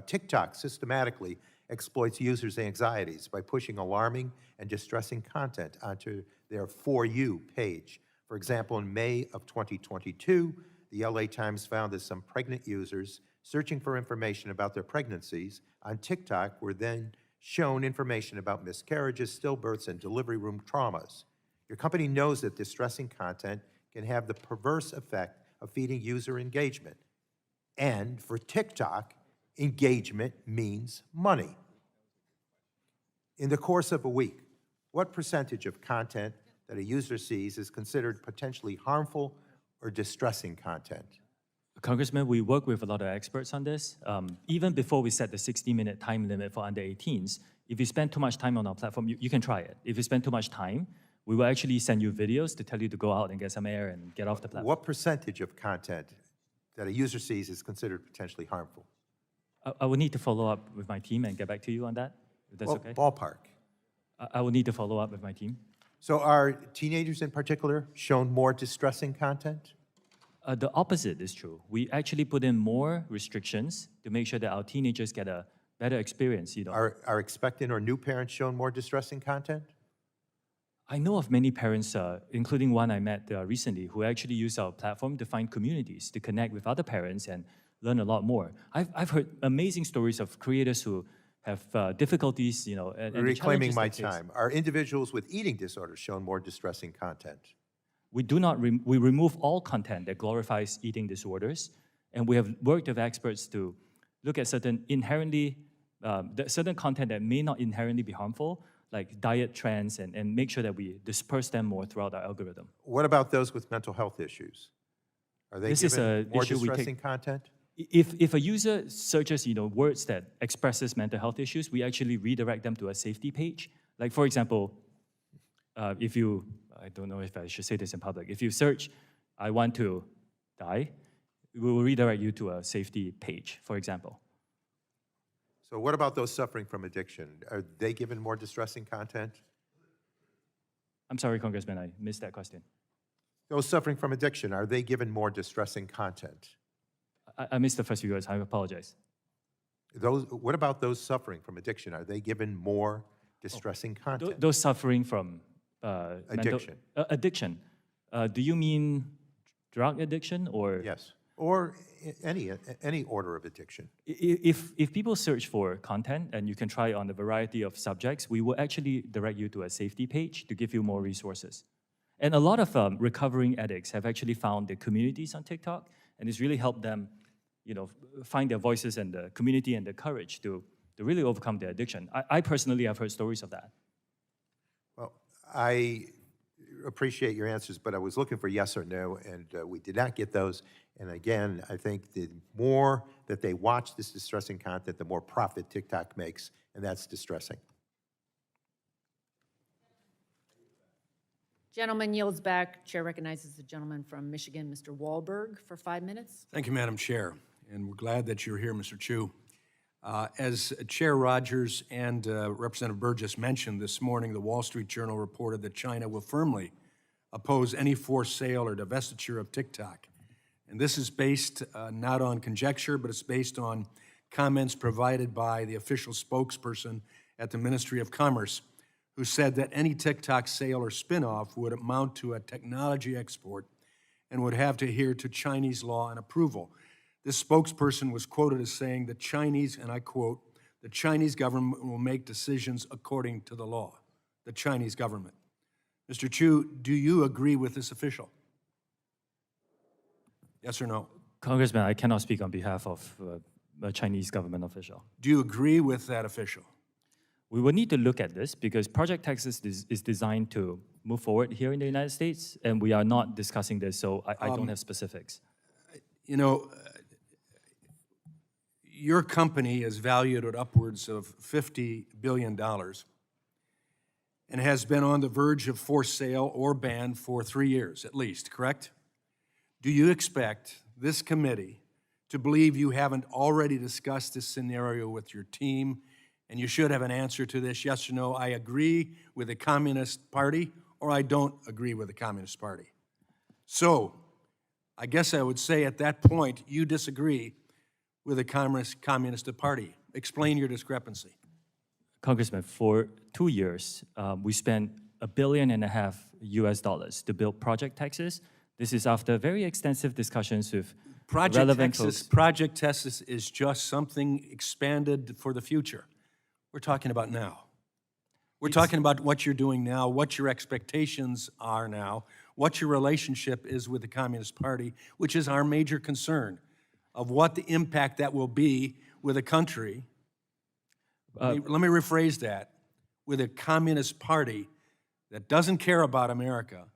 TikTok systematically exploits users' anxieties by pushing alarming and distressing content onto their For You page. For example, in May of 2022, the LA Times found that some pregnant users searching for information about their pregnancies on TikTok were then shown information about miscarriages, stillbirths, and delivery room traumas. Your company knows that distressing content can have the perverse effect of feeding user engagement. And for TikTok, engagement means money. In the course of a week, what percentage of content that a user sees is considered potentially harmful or distressing content? Congressman, we work with a lot of experts on this. Even before we set the 60-minute time limit for under 18s, if you spend too much time on our platform, you can try it. If you spend too much time, we will actually send you videos to tell you to go out and get some air and get off the platform. What percentage of content that a user sees is considered potentially harmful? I will need to follow up with my team and get back to you on that, if that's okay. Ballpark. I will need to follow up with my team. So are teenagers in particular shown more distressing content? The opposite is true. We actually put in more restrictions to make sure that our teenagers get a better experience. Are expectant or new parents shown more distressing content? I know of many parents, including one I met recently, who actually use our platform to find communities, to connect with other parents and learn a lot more. I've heard amazing stories of creators who have difficulties, and Reclaiming my time. Are individuals with eating disorders shown more distressing content? We do not, we remove all content that glorifies eating disorders, and we have worked with experts to look at certain certain content that may not inherently be harmful, like diet trends, and make sure that we disperse them more throughout our algorithm. What about those with mental health issues? Are they given more distressing content? If a user searches, words that expresses mental health issues, we actually redirect them to a safety page. Like, for example, if you, I don't know if I should say this in public, if you search, I want to die, we will redirect you to a safety page, for example. So what about those suffering from addiction? Are they given more distressing content? I'm sorry, Congressman, I missed that question. Those suffering from addiction, are they given more distressing content? I missed the first few words, I apologize. What about those suffering from addiction? Are they given more distressing content? Those suffering from addiction. Addiction. Do you mean drug addiction or? Yes, or any order of addiction. If people search for content, and you can try on a variety of subjects, we will actually direct you to a safety page to give you more resources. And a lot of recovering addicts have actually found the communities on TikTok, and it's really helped them, find their voices and the community and the courage to really overcome their addiction. I personally have heard stories of that. Well, I appreciate your answers, but I was looking for yes or no, and we did not get those. And again, I think the more that they watch this distressing content, the more profit TikTok makes, and that's distressing. Gentleman yields back. Chair recognizes the gentleman from Michigan, Mr. Wahlberg, for 5 minutes. Thank you, Madam Chair, and we're glad that you're here, Mr. Chew. As Chair Rogers and Representative Burgess mentioned this morning, the Wall Street Journal reported that China will firmly oppose any forced sale or divestiture of TikTok. And this is based not on conjecture, but it's based on comments provided by the official spokesperson at the Ministry of Commerce, who said that any TikTok sale or spinoff would amount to a technology export and would have to adhere to Chinese law and approval. This spokesperson was quoted as saying the Chinese, and I quote, "The Chinese government will make decisions according to the law." The Chinese government. Mr. Chew, do you agree with this official? Yes or no? Congressman, I cannot speak on behalf of a Chinese government official. Do you agree with that official? We will need to look at this because Project Texas is designed to move forward here in the United States, and we are not discussing this, so I don't have specifics. You know, your company is valued at upwards of $50 billion and has been on the verge of forced sale or ban for 3 years at least, correct? Do you expect this committee to believe you haven't already discussed this scenario with your team? And you should have an answer to this, yes or no, I agree with the Communist Party, or I don't agree with the Communist Party. So, I guess I would say at that point, you disagree with the Communist Party. Explain your discrepancy. Congressman, for 2 years, we spent $1.5 billion US to build Project Texas. This is after very extensive discussions with relevant folks. Project Texas is just something expanded for the future. We're talking about now. We're talking about what you're doing now, what your expectations are now, what your relationship is with the Communist Party, which is our major concern of what the impact that will be with a country. Let me rephrase that. With a Communist Party that doesn't care about America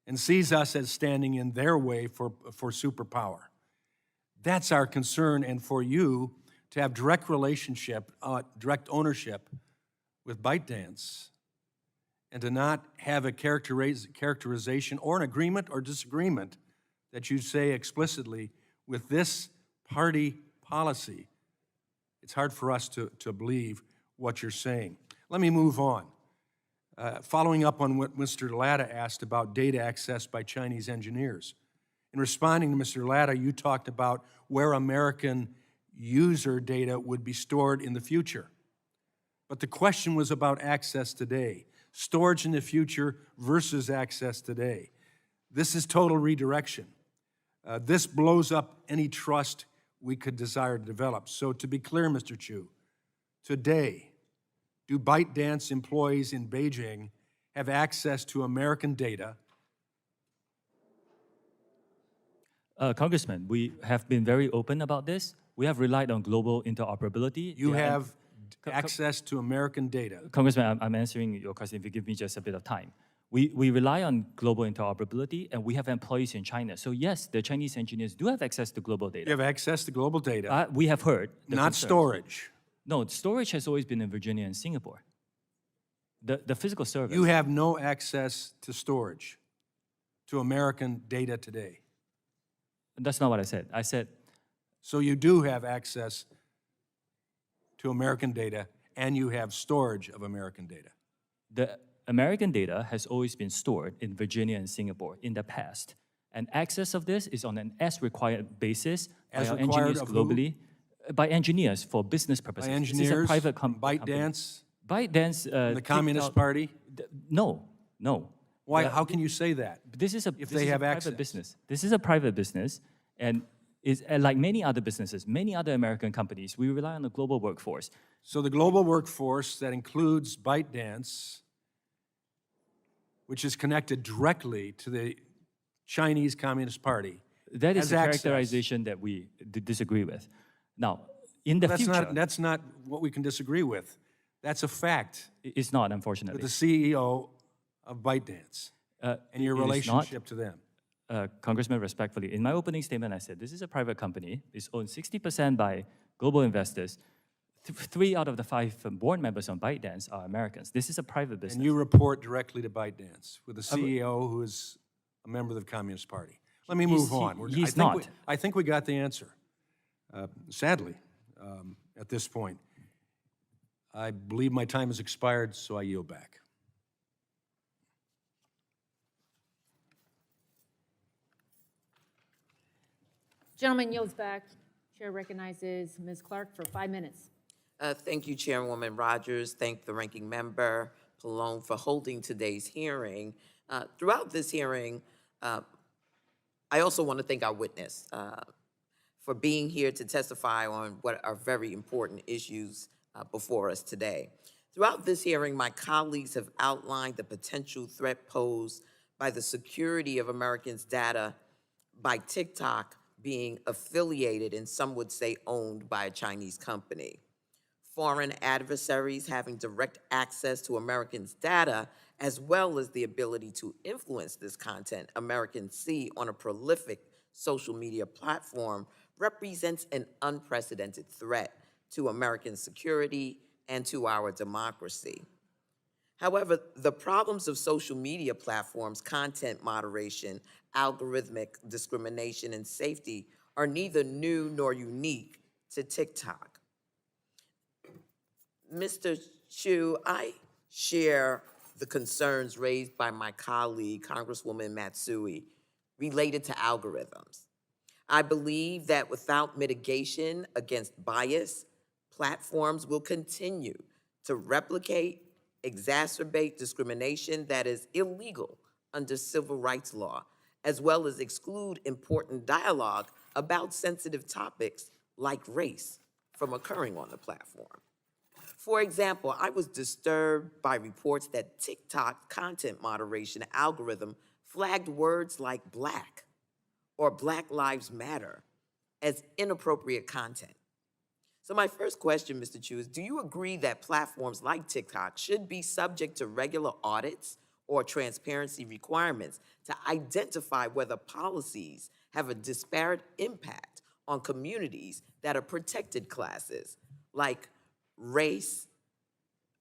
and sees us as standing in their way for superpower. That's our concern, and for you to have direct relationship, direct ownership with ByteDance, and to not have a characterization or an agreement or disagreement that you say explicitly with this party policy, it's hard for us to believe what you're saying. Let me move on. Following up on what Mr. Latta asked about data accessed by Chinese engineers. In responding to Mr. Latta, you talked about where American user data would be stored in the future. But the question was about access today, storage in the future versus access today. This is total redirection. This blows up any trust we could desire to develop. So to be clear, Mr. Chew, today, do ByteDance employees in Beijing have access to American data? Congressman, we have been very open about this. We have relied on global interoperability. You have access to American data. Congressman, I'm answering your question if you give me just a bit of time. We rely on global interoperability, and we have employees in China. So yes, the Chinese engineers do have access to global data. You have access to global data. We have heard. Not storage. No, storage has always been in Virginia and Singapore. The physical service. You have no access to storage, to American data today. That's not what I said. I said. So you do have access to American data, and you have storage of American data. The American data has always been stored in Virginia and Singapore in the past. And access of this is on an as-required basis by our engineers globally. By engineers for business purposes. By engineers, this is a private ByteDance? ByteDance. The Communist Party? No. Why? How can you say that? This is a private business. This is a private business, and is like many other businesses, many other American companies, we rely on the global workforce. So the global workforce that includes ByteDance, which is connected directly to the Chinese Communist Party, that is has a access. characterization that we disagree with. Now, in the future, that's not what we can disagree with. That's a fact. It's not, unfortunately. With the CEO of ByteDance and your relationship to them. Congressman, respectfully, in my opening statement, I said this is a private company. It's owned 60% by global investors, 3 out of the 5 board members on ByteDance are Americans. This is a private business. And you report directly to ByteDance with the CEO who is a member of the Communist Party. Let me move on. He's not. I think we got the answer, sadly, at this point. I believe my time has expired, so I yield back. Gentleman yields back. Chair recognizes Ms. Clark for 5 minutes. Thank you, Chairwoman Rogers. Thank the ranking member, Pallone, for holding today's hearing. Throughout this hearing, I also want to thank our witness for being here to testify on what are very important issues before us today. Throughout this hearing, my colleagues have outlined the potential threat posed by the security of Americans' data by TikTok being affiliated and some would say owned by a Chinese company. Foreign adversaries having direct access to Americans' data, as well as the ability to influence this content Americans see on a prolific social media platform, represents an unprecedented threat to American security and to our democracy. However, the problems of social media platforms, content moderation, algorithmic discrimination, and safety are neither new nor unique to TikTok. Mr. Chew, I share the concerns raised by my colleague, Congresswoman Matsui, related to algorithms. I believe that without mitigation against bias, platforms will continue to replicate, exacerbate discrimination that is illegal under civil rights law, as well as exclude important dialogue about sensitive topics like race from occurring on the platform. For example, I was disturbed by reports that TikTok content moderation algorithm flagged words like Black or Black Lives Matter as inappropriate content. So my first question, Mr. Chew, is do you agree that platforms like TikTok should be subject to regular audits or transparency requirements to identify whether policies have a disparate impact on communities that are protected classes like race,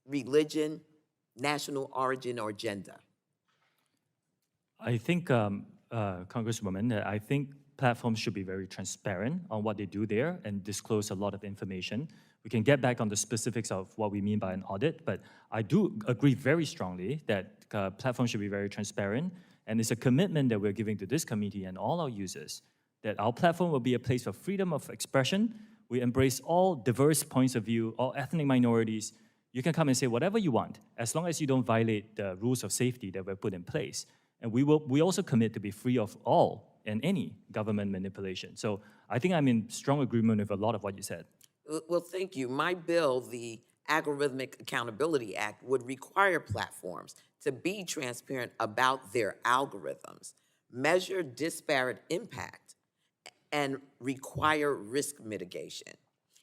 religion, national origin, or gender? I think, Congresswoman, I think platforms should be very transparent on what they do there and disclose a lot of information. We can get back on the specifics of what we mean by an audit, but I do agree very strongly that platforms should be very transparent, and it's a commitment that we're giving to this committee and all our users, that our platform will be a place for freedom of expression. We embrace all diverse points of view, all ethnic minorities. You can come and say whatever you want, as long as you don't violate the rules of safety that were put in place. And we also commit to be free of all and any government manipulation. So I think I'm in strong agreement with a lot of what you said. Well, thank you. My bill, the Algorithmic Accountability Act, would require platforms to be transparent about their algorithms, measure disparate impact, and require risk mitigation.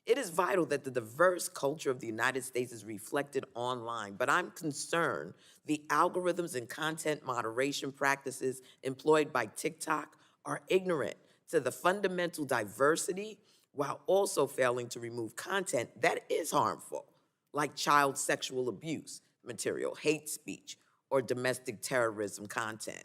It is vital that the diverse culture of the United States is reflected online, but I'm concerned the algorithms and content moderation practices employed by TikTok are ignorant to the fundamental diversity while also failing to remove content that is harmful, like child sexual abuse material, hate speech, or domestic terrorism content.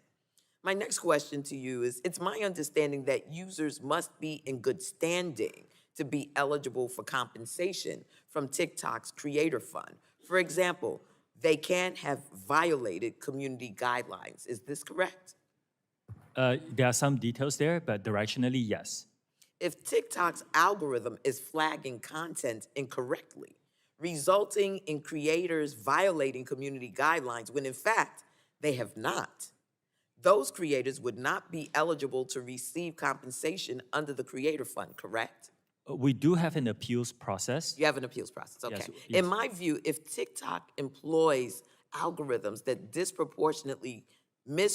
My next question to you is, it's my understanding that users must be in good standing to be eligible for compensation from TikTok's Creator Fund. For example, they can't have violated community guidelines. Is this correct? There are some details there, but directionally, yes. If TikTok's algorithm is flagging content incorrectly, resulting in creators violating community guidelines when in fact they have not, those creators would not be eligible to receive compensation under the Creator Fund, correct? We do have an appeals process. You have an appeals process, okay. Yes. In my view, if TikTok employs algorithms that disproportionately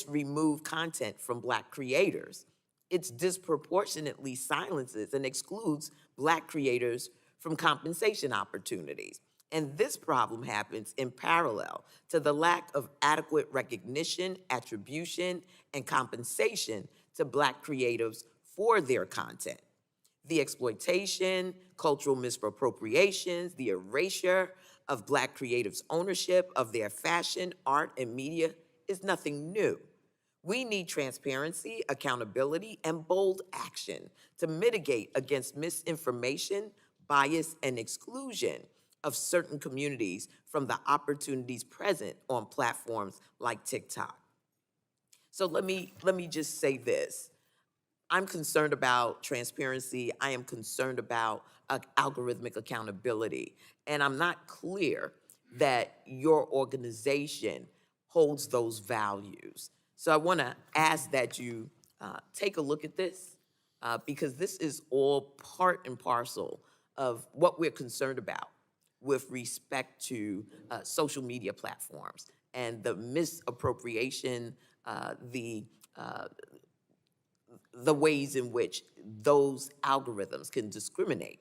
remove content from Black creators, it disproportionately silences and excludes Black creators from compensation opportunities. And this problem happens in parallel to the lack of adequate recognition, attribution, and compensation to Black creatives for their content. The exploitation, cultural misappropriations, the erasure of Black creatives' ownership of their fashion, art, and media is nothing new. We need transparency, accountability, and bold action to mitigate against misinformation, bias, and exclusion of certain communities from the opportunities present on platforms like TikTok. So let me just say this. I'm concerned about transparency. I am concerned about algorithmic accountability. And I'm not clear that your organization holds those values. So I want to ask that you take a look at this because this is all part and parcel of what we're concerned about with respect to social media platforms and the misappropriation, the ways in which those algorithms can discriminate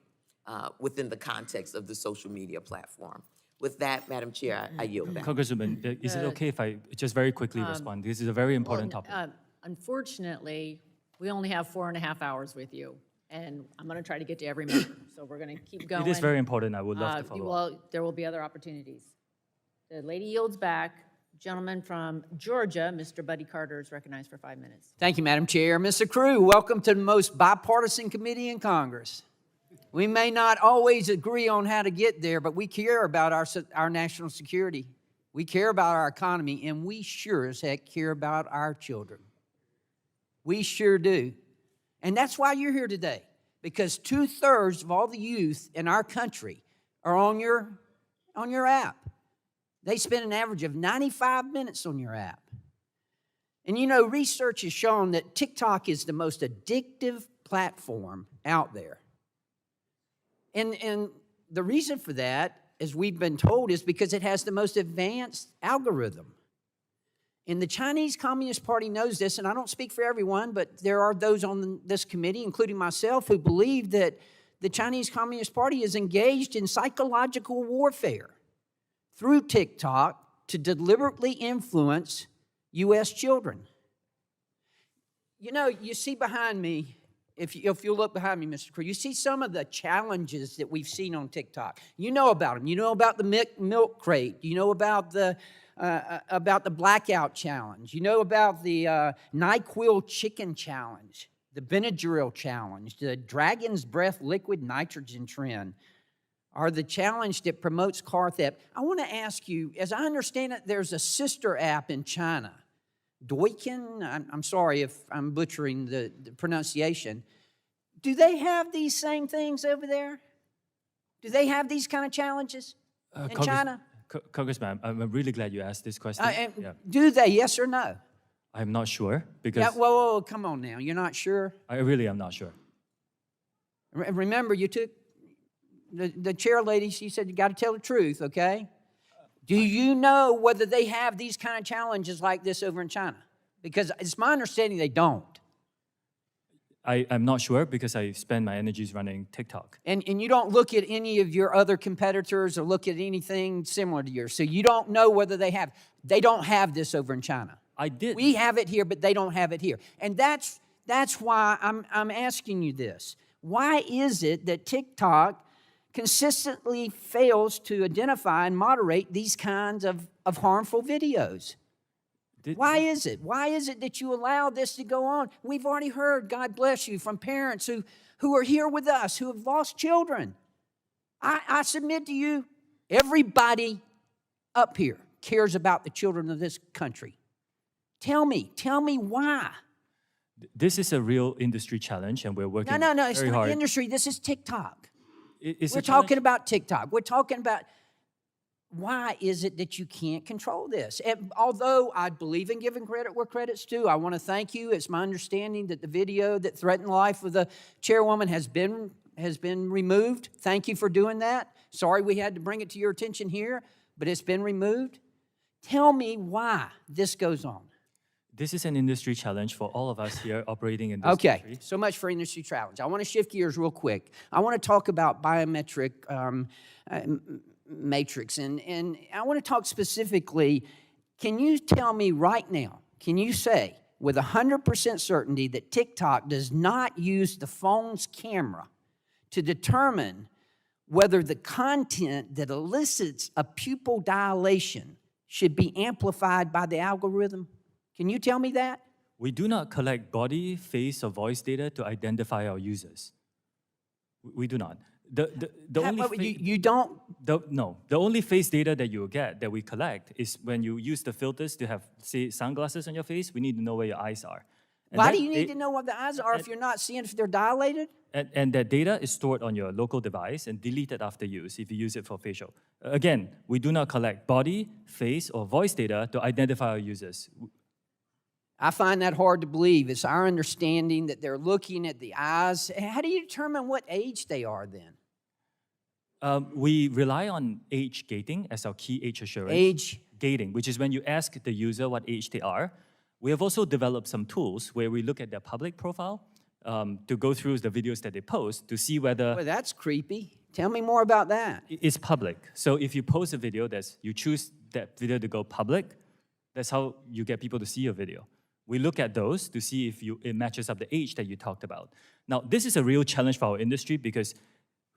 within the context of the social media platform. With that, Madam Chair, I yield back. Congresswoman, is it okay if I just very quickly respond? This is a very important topic. Unfortunately, we only have 4.5 hours with you, and I'm going to try to get to every member, so we're going to keep going. It is very important. I would love to follow up. Well, there will be other opportunities. The lady yields back. Gentleman from Georgia, Mr. Buddy Carter, is recognized for 5 minutes. Thank you, Madam Chair. Mr. Crew, welcome to the most bipartisan committee in Congress. We may not always agree on how to get there, but we care about our national security. We care about our economy, and we sure as heck care about our children. We sure do. And that's why you're here today, because 2/3 of all the youth in our country are on your app. They spend an average of 95 minutes on your app. And you know, research has shown that TikTok is the most addictive platform out there. And the reason for that, as we've been told, is because it has the most advanced algorithm. And the Chinese Communist Party knows this, and I don't speak for everyone, but there are those on this committee, including myself, who believe that the Chinese Communist Party is engaged in psychological warfare through TikTok to deliberately influence U.S. children. You know, you see behind me, if you look behind me, Mr. Crew, you see some of the challenges that we've seen on TikTok. You know about them. You know about the milk crate. You know about the blackout challenge. You know about the NyQuil chicken challenge, the Benadryl challenge, the dragon's breath liquid nitrogen trend, or the challenge that promotes car theft. I want to ask you, as I understand it, there's a sister app in China, Douyin. I'm sorry if I'm butchering the pronunciation. Do they have these same things over there? Do they have these kind of challenges in China? Congressman, I'm really glad you asked this question. Do they, yes or no? I'm not sure because... Yeah, whoa, come on now. You're not sure? I really am not sure. Remember, you took... The chair lady, she said, you got to tell the truth, okay? Do you know whether they have these kind of challenges like this over in China? Because it's my understanding they don't. I'm not sure because I spend my energies running TikTok. And you don't look at any of your other competitors or look at anything similar to yours. So you don't know whether they have. They don't have this over in China. I did. We have it here, but they don't have it here. And that's why I'm asking you this. Why is it that TikTok consistently fails to identify and moderate these kinds of harmful videos? Why is it? Why is it that you allow this to go on? We've already heard, God bless you, from parents who are here with us, who have lost children. I submit to you, everybody up here cares about the children of this country. Tell me why. This is a real industry challenge, and we're working No, very it's not hard. industry. This is TikTok. We're talking about TikTok. We're talking about why is it that you can't control this? And although I believe in giving credit where credit's due, I want to thank you. It's my understanding that the video that threatened the life of the chairwoman has been removed. Thank you for doing that. Sorry we had to bring it to your attention here, but it's been removed. Tell me why this goes on. This is an industry challenge for all of us here operating in this Okay, country. so much for industry challenge. I want to shift gears real quick. I want to talk about biometric matrix, and I want to talk specifically, can you tell me right now, can you say with 100% certainty that TikTok does not use the phone's camera to determine whether the content that elicits a pupil dilation should be amplified by the algorithm? Can you tell me that? We do not collect body, face, or voice data to identify our users. We do not. You don't? No. The only face data that you will get, that we collect, is when you use the filters to have, say, sunglasses on your face. We need to know where your eyes are. And Why do you need to know what the eyes are if you're not seeing if they're dilated? And that data is stored on your local device and deleted after use if you use it for facial. Again, we do not collect body, face, or voice data to identify our users. I find that hard to believe. It's our understanding that they're looking at the eyes. How do you determine what age they are then? We rely on age gating as our key age assurance. Age gating, which is when you ask the user what age they are. We have also developed some tools where we look at their public profile to go through the videos that they post to see whether... Well, that's creepy. Tell me more about that. It's public. So if you post a video, you choose that video to go public, that's how you get people to see your video. We look at those to see if it matches up the age that you talked about. Now, this is a real challenge for our industry because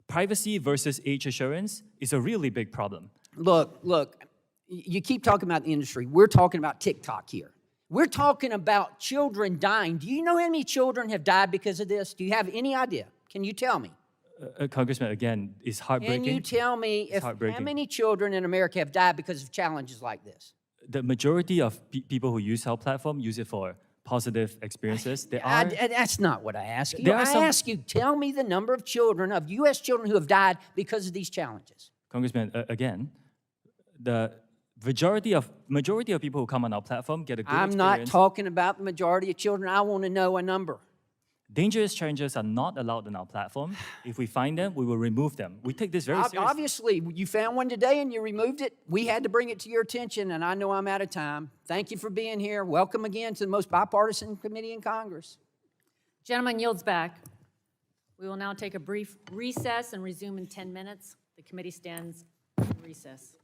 privacy versus age assurance is a really big problem. Look, you keep talking about the industry. We're talking about TikTok here. We're talking about children dying. Do you know how many children have died because of this? Do you have any idea? Can you tell me? Congressman, again, it's heartbreaking. Can you tell me how many children in America have died because of challenges like this? The majority of people who use our platform use it for positive experiences. That's not what I asked you. I asked you, tell me the number of children, of U.S. children who have died because of these challenges. Congressman, again, the majority of people who come on our platform get a good experience. I'm not talking about the majority of children. I want to know a number. Dangerous challenges are not allowed on our platform. If we find them, we will remove them. We take this very seriously. Obviously, you found one today and you removed it. We had to bring it to your attention, and I know I'm out of time. Thank you for being here. Welcome again to the most bipartisan committee in Congress. Gentleman yields back. We will now take a brief recess and resume in 10 minutes. The committee stands in recess.